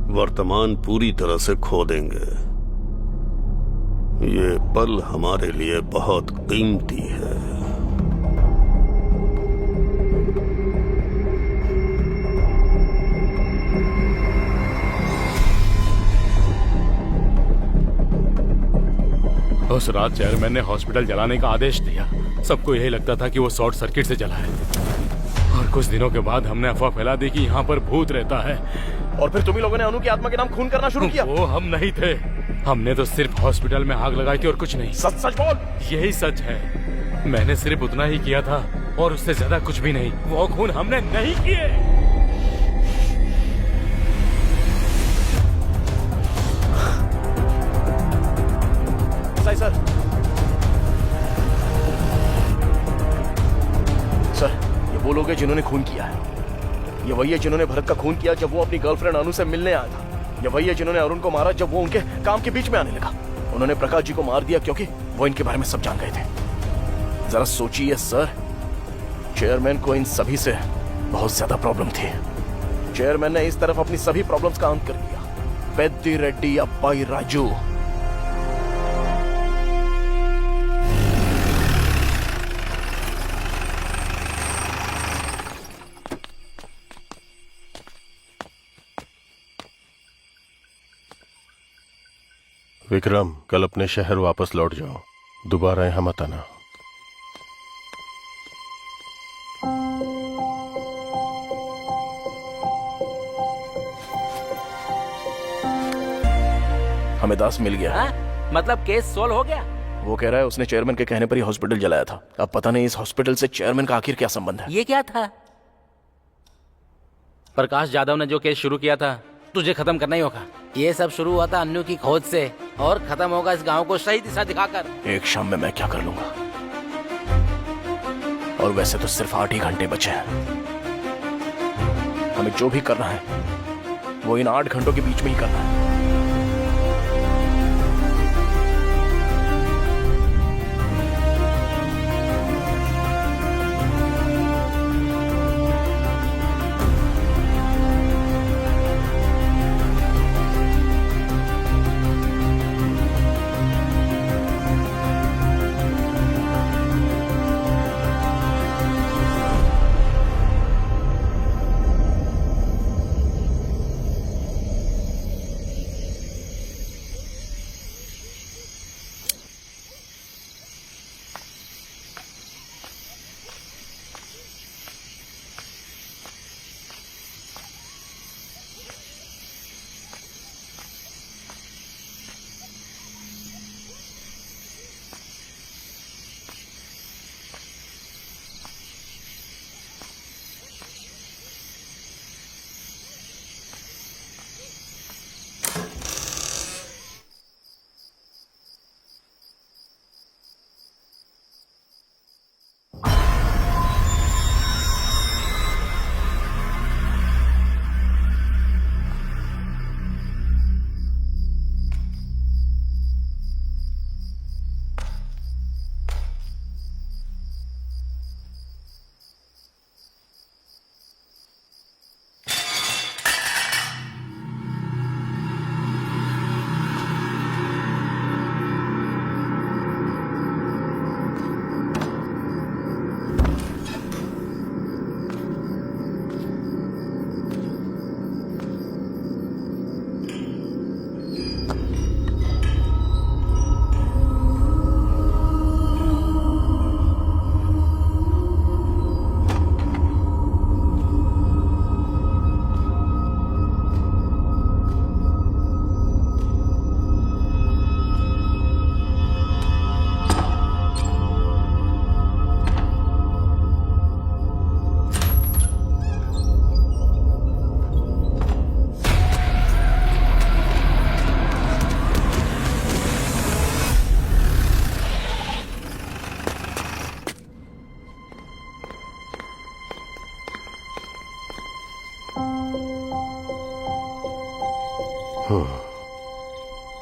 वर्तमान पूरी तरह से खो देंगे। ये पल हमारे लिए बहुत कीमती है। उस रात चेयरमैन ने हॉस्पिटल जलाने का आदेश दिया। सबको यही लगता था कि वो शॉर्ट सर्किट से जला है, और कुछ दिनों के बाद हमने अफवाह फैला दी कि यहाँ पर भूत रहता है। और फिर तुम्ही लोगों ने अनु की आत्मा के नाम खून करना शुरू किया। वो हम नहीं थे, हमने तो सिर्फ हॉस्पिटल में आग लगाई थी और कुछ नहीं। सच सच बोल। यही सच है, मैंने सिर्फ उतना ही किया था और उससे ज्यादा कुछ भी नहीं। वो खून हमने नहीं किए। सर सर, ये वो लोग हैं जिन्होंने खून किया है। ये वही है जिन्होंने भरत का खून किया जब वो अपनी गर्लफ्रेंड अनु से मिलने आया था। ये वही है जिन्होंने अरुण को मारा जब वो उनके काम के बीच में आने लगा। उन्होंने प्रकाश जी को मार दिया क्योंकि वो इनके बारे में सब जान गए थे। जरा सोचिए सर, चेयरमैन को इन सभी से बहुत ज्यादा प्रॉब्लम थी। चेयरमैन ने इस तरफ अपनी सभी प्रॉब्लम्स का अंत कर दिया। पेद्दी रेड्डी अब्बाई राजू। विक्रम, कल अपने शहर वापस लौट जाओ, दोबारा यहाँ मत आना। हमें दास मिल गया। मतलब केस सोल्व हो गया? वो कह रहा है उसने चेयरमैन के कहने पर ही हॉस्पिटल जलाया था। अब पता नहीं इस हॉस्पिटल से चेयरमैन का आखिर क्या संबंध है। ये क्या था? प्रकाश जाधव ने जो केस शुरू किया था तुझे खत्म करना ही होगा। ये सब शुरू हुआ था अन्नू की खोज से और खत्म होगा इस गांव को सही दिशा दिखाकर। एक शाम में मैं क्या कर लूंगा? और वैसे तो सिर्फ 8 ही घंटे बचे हैं। हमें जो भी करना है वो इन 8 घंटों के बीच में ही करना है।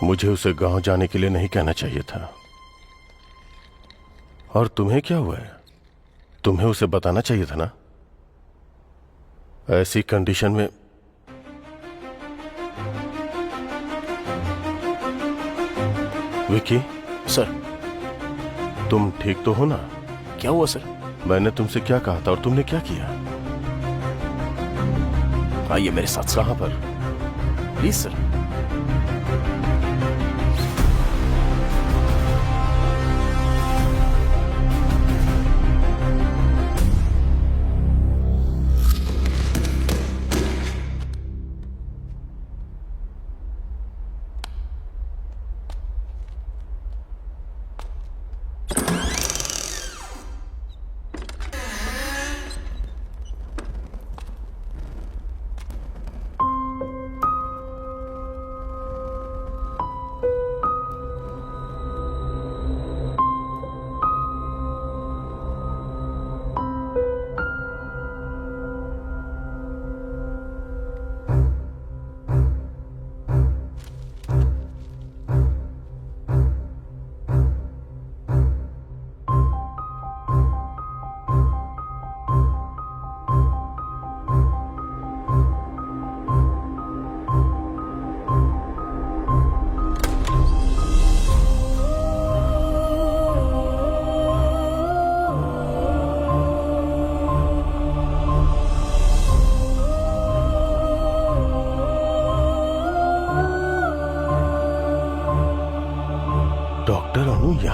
मुझे उसे गांव जाने के लिए नहीं कहना चाहिए था। और तुम्हें क्या हुआ है? तुम्हें उसे बताना चाहिए था ना। ऐसी कंडीशन में विकी। सर, तुम ठीक तो हो ना? क्या हुआ सर? मैंने तुमसे क्या कहा था और तुमने क्या किया? आइए मेरे साथ। कहां पर? Please sir.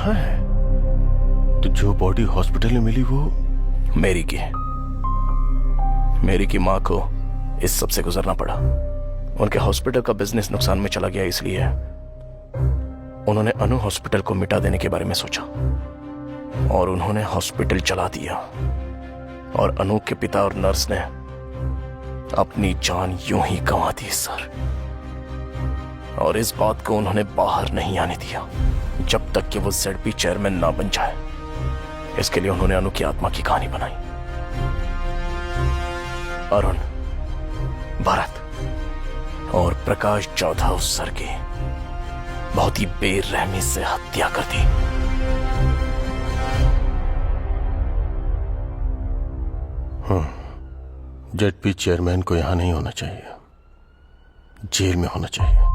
कहाँ है? तो जो बॉडी हॉस्पिटल में मिली वो मेरी की माँ को इस सब से गुजरना पड़ा। उनके हॉस्पिटल का बिजनेस नुकसान में चला गया, इसलिए उन्होंने अनु हॉस्पिटल को मिटा देने के बारे में सोचा और उन्होंने हॉस्पिटल चला दिया। और अनु के पिता और नर्स ने अपनी जान यूं ही गंवा दी सर। और इस बात को उन्होंने बाहर नहीं आने दिया जब तक कि वो ZP चेयरमैन ना बन जाए। इसके लिए उन्होंने अनु की आत्मा की कहानी बनाई। अरुण, भरत और प्रकाश चौथा सर की बहुत ही बेरहमी से हत्या कर दी। ZP चेयरमैन को यहां नहीं होना चाहिए, जेल में होना चाहिए।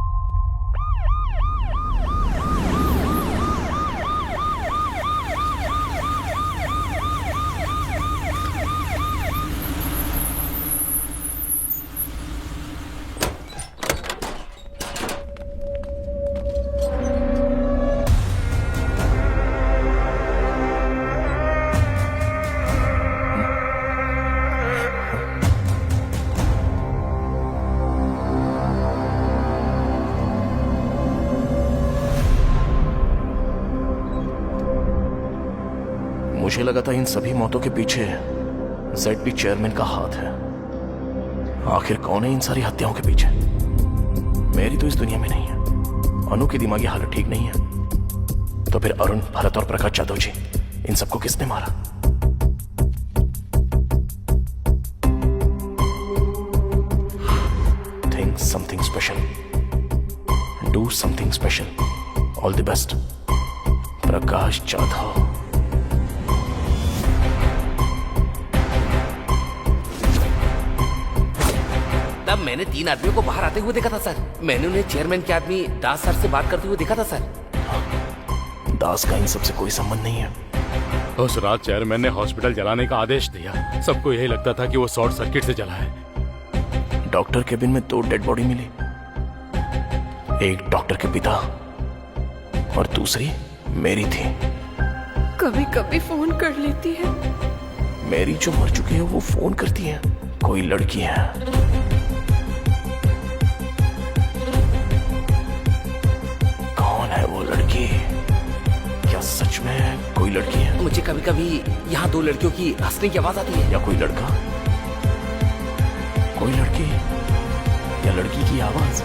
मुझे लगा था इन सभी मौतों के पीछे ZP चेयरमैन का हाथ है। आखिर कौन है इन सारी हत्याओं के पीछे? मेरी तो इस दुनिया में नहीं है। अनु की दिमागी हालत ठीक नहीं है। तो फिर अरुण, भरत और प्रकाश यादव जी, इन सबको किसने मारा? Think something special. Do something special. All the best. Prakash Jadhav. तब मैंने 3 आदमियों को बाहर आते हुए देखा था सर। मैंने उन्हें चेयरमैन के आदमी दास सर से बात करते हुए देखा था सर। दास का इन सबसे कोई संबंध नहीं है। उस रात चेयरमैन ने हॉस्पिटल जलाने का आदेश दिया। सबको यही लगता था कि वो शॉर्ट सर्किट से जला है। डॉक्टर केबिन में 2 डेड बॉडी मिली। एक डॉक्टर के पिता और दूसरी मेरी थी। कभी कभी फोन कर लेती है। मेरी जो मर चुकी है वो फोन करती है। कोई लड़की है। कौन है वो लड़की? क्या सच में कोई लड़की है? मुझे कभी कभी यहाँ 2 लड़कियों की हंसने की आवाज आती है। या कोई लड़का? कोई लड़की या लड़की की आवाज?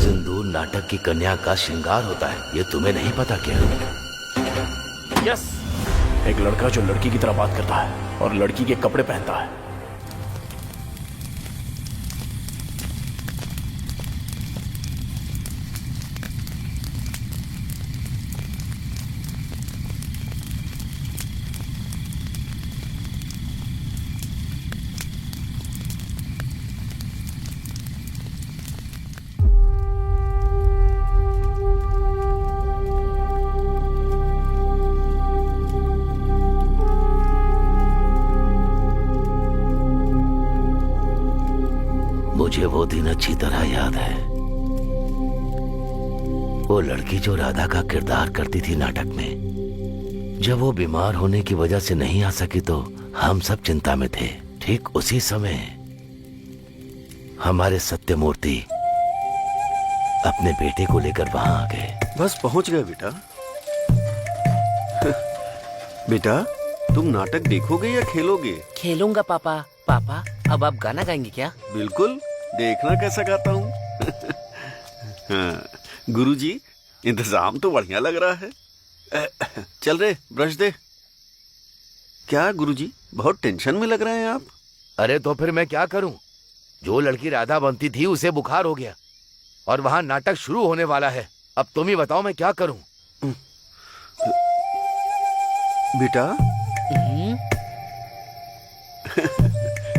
सिंदूर नाटक की कन्या का श्रृंगार होता है, ये तुम्हें नहीं पता क्या? यस, एक लड़का जो लड़की की तरह बात करता है और लड़की के कपड़े पहनता है। मुझे वो दिन अच्छी तरह याद है। वो लड़की जो राधा का किरदार करती थी नाटक में, जब वो बीमार होने की वजह से नहीं आ सकी तो हम सब चिंता में थे। ठीक उसी समय हमारे सत्यमूर्ति अपने बेटे को लेकर वहां आ गए। बस पहुंच गए बेटा। बेटा, तुम नाटक देखोगे या खेलोगे? खेलूंगा पापा। पापा, अब आप गाना गाएंगे क्या? बिल्कुल, देखना कैसा गाता हूँ। हाँ, गुरुजी, इंतजाम तो बढ़िया लग रहा है। चल रे, ब्रश दे। क्या गुरुजी, बहुत टेंशन में लग रहे हैं आप? अरे तो फिर मैं क्या करूं? जो लड़की राधा बनती थी उसे बुखार हो गया और वहां नाटक शुरू होने वाला है। अब तुम ही बताओ मैं क्या करूं? बेटा,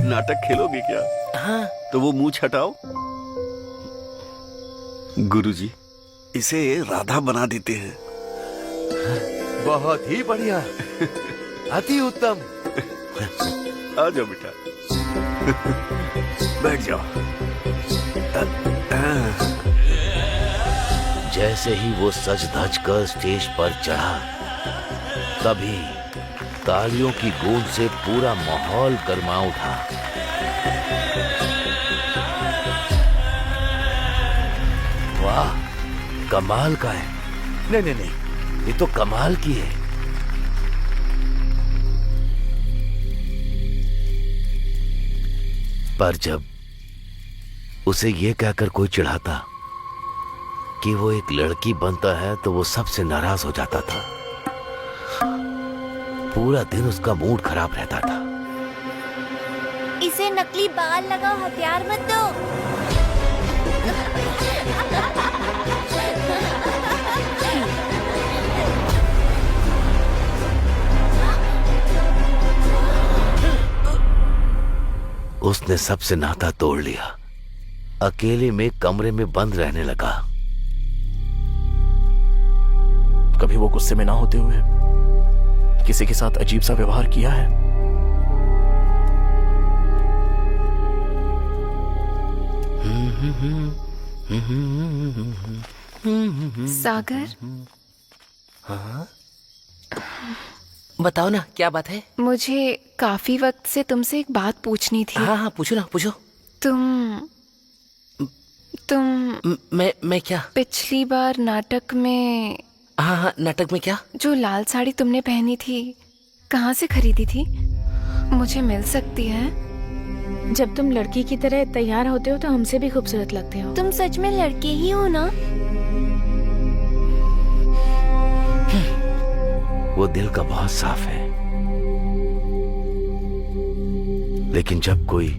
नाटक खेलोगे क्या? हाँ। तो वो मुंह हटाओ। गुरुजी, इसे राधा बना देते हैं। बहुत ही बढ़िया, अति उत्तम। आ जाओ बेटा, बैठ जाओ। जैसे ही वो सज धज कर स्टेज पर चढ़ा, तभी तालियों की गूंज से पूरा माहौल गर्मा उठा। वाह, कमाल का है। नहीं, ये तो कमाल की है। पर जब उसे ये कहकर कोई चिढ़ाता कि वो एक लड़की बनता है तो वो सबसे नाराज हो जाता था। पूरा दिन उसका मूड खराब रहता था। इसे नकली बाल लगाओ, हथियार मत दो। उसने सबसे नाता तोड़ लिया, अकेले में कमरे में बंद रहने लगा। कभी वो गुस्से में ना होते हुए किसी के साथ अजीब सा व्यवहार किया है? सागर, हाँ बताओ ना, क्या बात है? मुझे काफी वक्त से तुमसे एक बात पूछनी थी। हाँ पूछो ना, पूछो। मैं क्या? पिछली बार नाटक में। हाँ, नाटक में क्या? जो लाल साड़ी तुमने पहनी थी, कहाँ से खरीदी थी? मुझे मिल सकती है? जब तुम लड़की की तरह तैयार होते हो तो हमसे भी खूबसूरत लगते हो। तुम सच में लड़के ही हो ना? वो दिल का बहुत साफ है, लेकिन जब कोई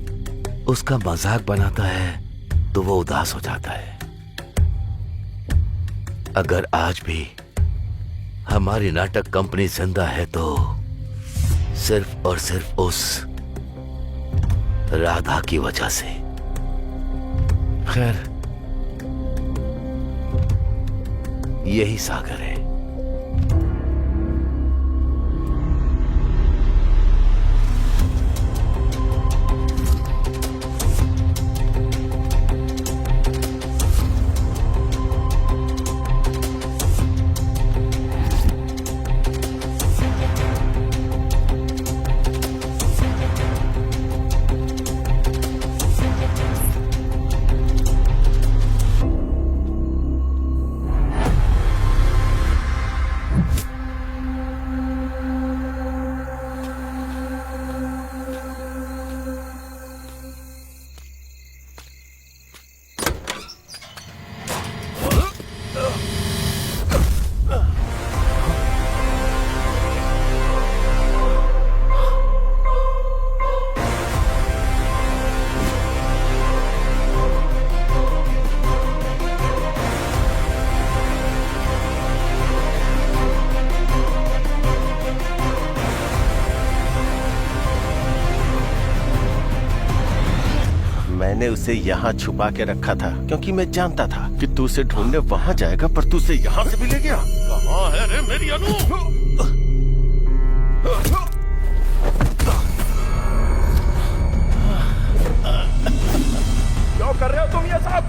उसका मजाक बनाता है तो वो उदास हो जाता है। अगर आज भी हमारी नाटक कंपनी जिंदा है तो सिर्फ और सिर्फ उस राधा की वजह से। खैर, यही सागर है। मैंने उसे यहाँ छुपा के रखा था क्योंकि मैं जानता था कि तू उसे ढूंढने वहाँ जाएगा, पर तू उसे यहाँ से भी ले गया। कहाँ है रे मेरी अनु? क्या कर रहे हो तुम ये सब?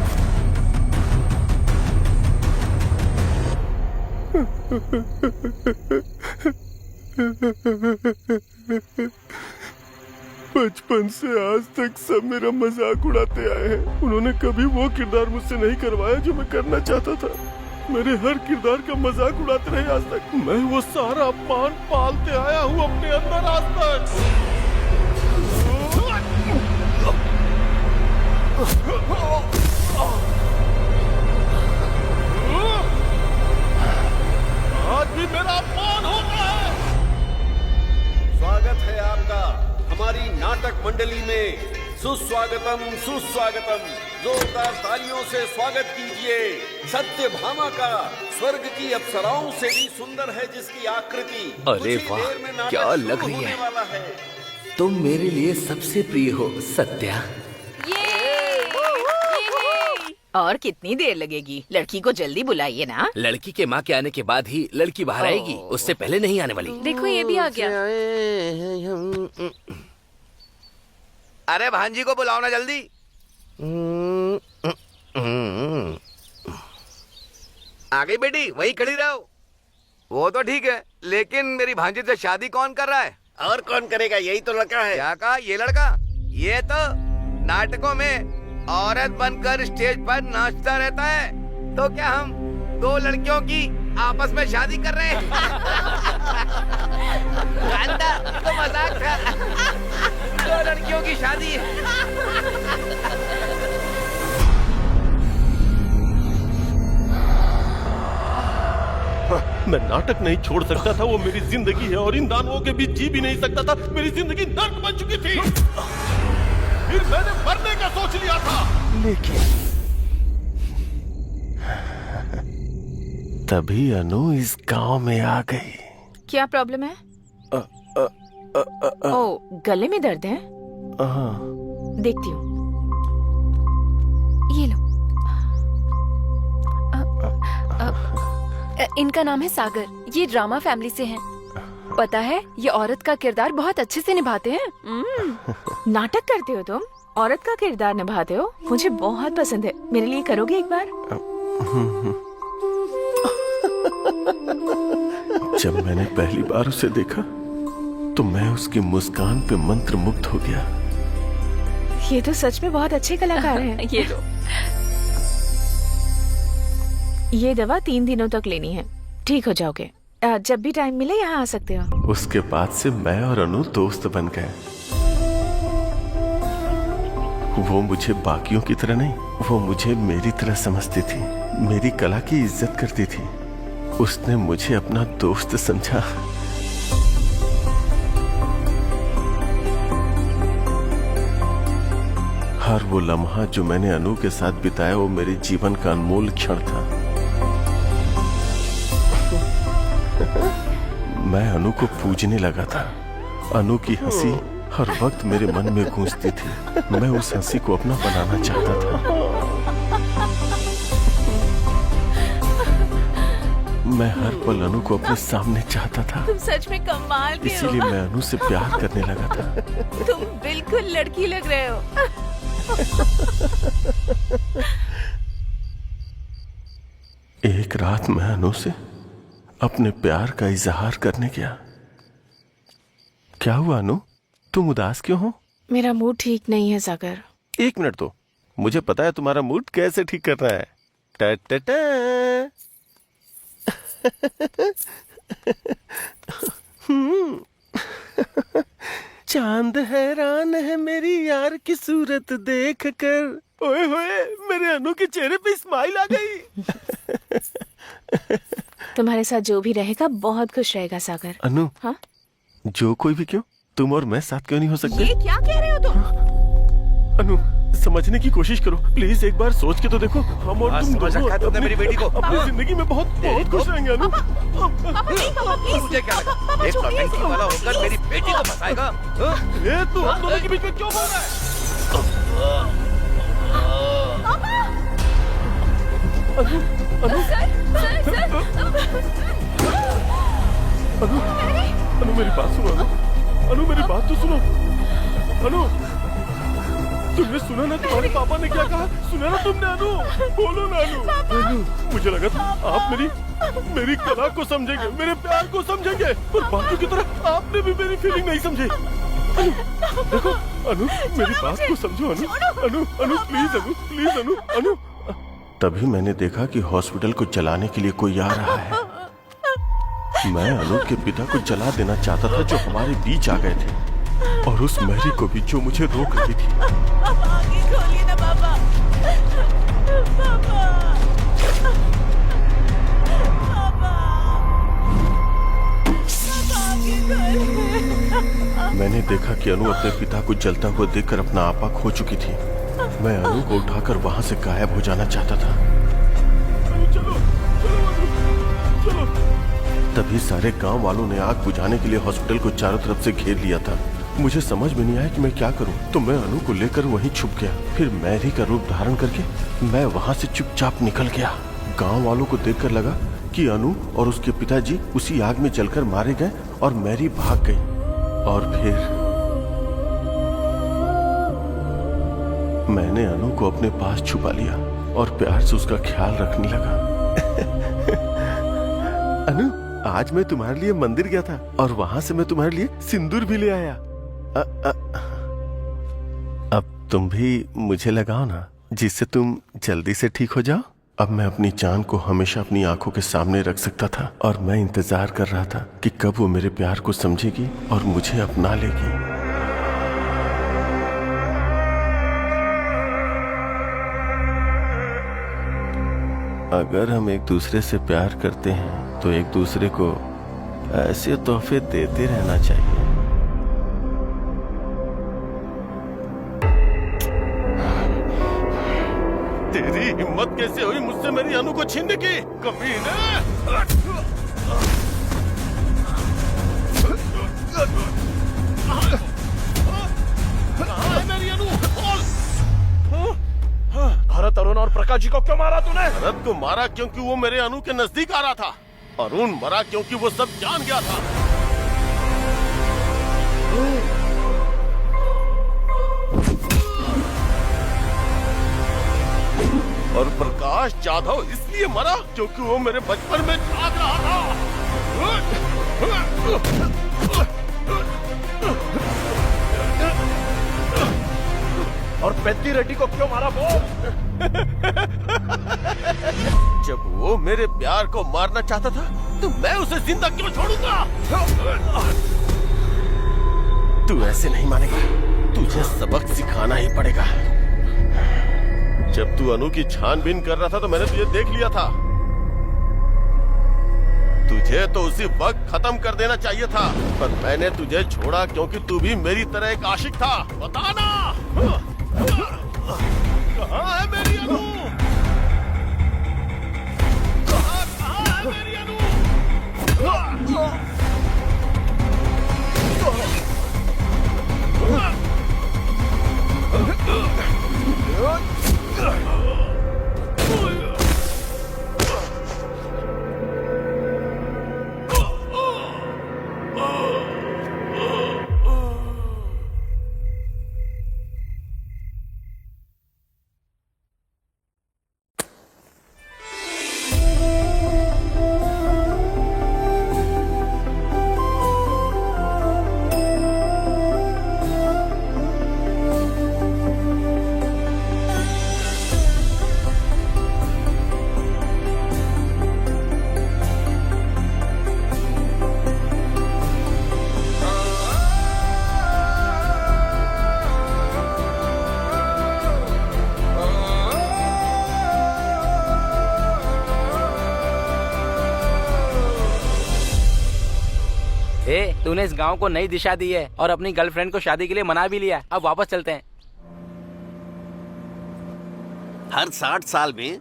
बचपन से आज तक सब मेरा मजाक उड़ाते आए हैं। उन्होंने कभी वो किरदार मुझसे नहीं करवाया जो मैं करना चाहता था। मेरे हर किरदार का मजाक उड़ाते रहे आज तक। मैं वो सारा अपमान पालते आया हूँ अपने अंदर आज तक। आज भी मेरा अपमान होता है। स्वागत है आपका हमारी नाटक मंडली में। सुस्वागतम सुस्वागतम। जोरदार तालियों से स्वागत कीजिए सत्यभामा का। स्वर्ग की अप्सराओं से भी सुंदर है जिसकी आकृति। अरे वाह, क्या लग रही है। तुम मेरे लिए सबसे प्रिय हो सत्या। और कितनी देर लगेगी? लड़की को जल्दी बुलाइए ना। लड़की के माँ के आने के बाद ही लड़की बाहर आएगी, उससे पहले नहीं आने वाली। देखो ये भी आ गया। अरे भांजी को बुलाओ ना जल्दी। आ गई बेटी, वहीं खड़ी रहो। वो तो ठीक है, लेकिन मेरी भांजी से शादी कौन कर रहा है? और कौन करेगा, यही तो लड़का है। क्या कहा? ये लड़का? ये तो नाटकों में औरत बनकर स्टेज पर नाचता रहता है। तो क्या हम दो लड़कियों की आपस में शादी कर रहे हैं? कांता, तो मजाक था। दो लड़कियों की शादी मैं नाटक नहीं छोड़ सकता था, वो मेरी जिंदगी है और इन दानवों के बीच जी भी नहीं सकता था। मेरी जिंदगी नर्क बन चुकी थी। फिर मैंने मरने का सोच लिया था, लेकिन तभी अनु इस गांव में आ गई। क्या प्रॉब्लम है? ओ, गले में दर्द है? देखती हूँ। ये लो। इनका नाम है सागर। ये ड्रामा फैमिली से हैं। पता है, ये औरत का किरदार बहुत अच्छे से निभाते हैं। नाटक करते हो तुम? औरत का किरदार निभाते हो? मुझे बहुत पसंद है। मेरे लिए करोगे एक बार? जब मैंने पहली बार उसे देखा तो मैं उसकी मुस्कान पे मंत्रमुग्ध हो गया। ये तो सच में बहुत अच्छे कलाकार हैं। ये लो। ये दवा 3 दिनों तक लेनी है, ठीक हो जाओगे। जब भी टाइम मिले यहाँ आ सकते हो। उसके बाद से मैं और अनु दोस्त बन गए। वो मुझे बाकियों की तरह नहीं, वो मुझे मेरी तरह समझती थी, मेरी कला की इज्जत करती थी। उसने मुझे अपना दोस्त समझा। हर वो लम्हा जो मैंने अनु के साथ बिताया, वो मेरे जीवन का अनमोल क्षण था। मैं अनु को पूजने लगा था। अनु की हंसी हर वक्त मेरे मन में गूंजती थी। मैं उस हंसी को अपना बनाना चाहता था। मैं हर पल अनु को अपने सामने चाहता था। तुम सच में कमाल के हो। इसीलिए मैं अनु से प्यार करने लगा था। तुम बिल्कुल लड़की लग रहे हो। एक रात मैं अनु से अपने प्यार का इजहार करने गया। क्या हुआ अनु, तुम उदास क्यों हो? मेरा मूड ठीक नहीं है सागर। 1 मिनट तो, मुझे पता है तुम्हारा मूड कैसे ठीक करना है। टा टा टा। चांद हैरान है मेरी यार की सूरत देख कर। ओए होए, मेरे अनु के चेहरे पे स्माइल आ गई। तुम्हारे साथ जो भी रहेगा बहुत खुश रहेगा सागर। अनु, हाँ? जो कोई भी क्यों, तुम और मैं साथ क्यों नहीं हो सकते? ये क्या कह रहे हो तुम? अनु, समझने की कोशिश करो प्लीज, एक बार सोच के तो देखो। हम और तुम समझ रखा है तुमने मेरी बेटी को। अपनी जिंदगी में बहुत खुश रहेंगे अनु। मुझे क्या लगा, एक नौटंकी वाला होकर मेरी बेटी को फंसाएगा? ये तू हम दोनों के बीच में क्यों बोल रहा है? अनु, अनु, अनु मेरी बात सुनो। अनु मेरी बात तो सुनो। अनु, तुमने सुना ना तुम्हारे पापा ने क्या कहा? सुना ना तुमने अनु? बोलो ना अनु। अनु, मुझे लगा था आप मेरी कला को समझेंगे, मेरे प्यार को समझेंगे, पर बाकी की तरह आपने भी मेरी फीलिंग नहीं समझे। अनु, देखो अनु, मेरी बात को समझो अनु। अनु, अनु प्लीज अनु, प्लीज अनु, अनु। तभी मैंने देखा कि हॉस्पिटल को जलाने के लिए कोई आ रहा है। मैं अनु के पिता को जला देना चाहता था जो हमारे बीच आ गए थे, और उस मैरी को भी जो मुझे रोक रही थी। आगे खोलिए ना पापा। मैंने देखा कि अनु अपने पिता को जलता हुआ देखकर अपना आपा खो चुकी थी। मैं अनु को उठाकर वहां से गायब हो जाना चाहता था। चलो, चलो। तभी सारे गांव वालों ने आग बुझाने के लिए हॉस्पिटल को चारों तरफ से घेर लिया था। मुझे समझ में नहीं आया कि मैं क्या करूं, तो मैं अनु को लेकर वहीं छुप गया। फिर मैरी का रूप धारण करके मैं वहां से चुपचाप निकल गया। गांव वालों को देखकर लगा कि अनु और उसके पिताजी उसी आग में जलकर मारे गए और मैरी भाग गई। और फिर मैंने अनु को अपने पास छुपा लिया और प्यार से उसका ख्याल रखने लगा। अनु, आज मैं तुम्हारे लिए मंदिर गया था और वहाँ से मैं तुम्हारे लिए सिंदूर भी ले आया। अब तुम भी मुझे लगाओ ना, जिससे तुम जल्दी से ठीक हो जाओ। अब मैं अपनी जान को हमेशा अपनी आंखों के सामने रख सकता था और मैं इंतजार कर रहा था कि कब वो मेरे प्यार को समझेगी और मुझे अपना लेगी। अगर हम एक दूसरे से प्यार करते हैं तो एक दूसरे को ऐसे तोहफे देते रहना चाहिए। तेरी हिम्मत कैसे हुई मुझसे मेरी अनु को छीनने की, कमीने! कहाँ है मेरी अनु? भरत, अरुण और प्रकाश जी को क्यों मारा तूने? भरत को मारा क्योंकि वो मेरे अनु के नजदीक आ रहा था। अरुण मरा क्योंकि वो सब जान गया था। और प्रकाश जाधव इसलिए मरा क्योंकि वो मेरे बचपन में जाग रहा था। और पेद्दी रेड्डी को क्यों मारा वो? जब वो मेरे प्यार को मारना चाहता था तो मैं उसे जिंदा क्यों छोड़ूंगा? तू ऐसे नहीं मानेगा, तुझे सबक सिखाना ही पड़ेगा। जब तू अनु की छानबीन कर रहा था तो मैंने तुझे देख लिया था। तुझे तो उसी वक्त खत्म कर देना चाहिए था, पर मैंने तुझे छोड़ा क्योंकि तू भी मेरी तरह एक आशिक था। बताना कहाँ है मेरी अनु? कहाँ है मेरी अनु? तूने इस गांव को नई दिशा दी है और अपनी गर्लफ्रेंड को शादी के लिए मना भी लिया। अब वापस चलते हैं। हर 60 साल में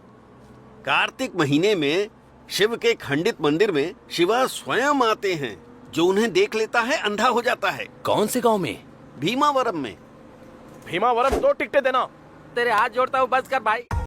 कार्तिक महीने में शिव के खंडित मंदिर में शिवा स्वयं आते हैं। जो उन्हें देख लेता है अंधा हो जाता है। कौन से गांव में? भीमावरम में। भीमावरम 2 टिकटें देना। तेरे हाथ जोड़ता हूँ, बस कर भाई।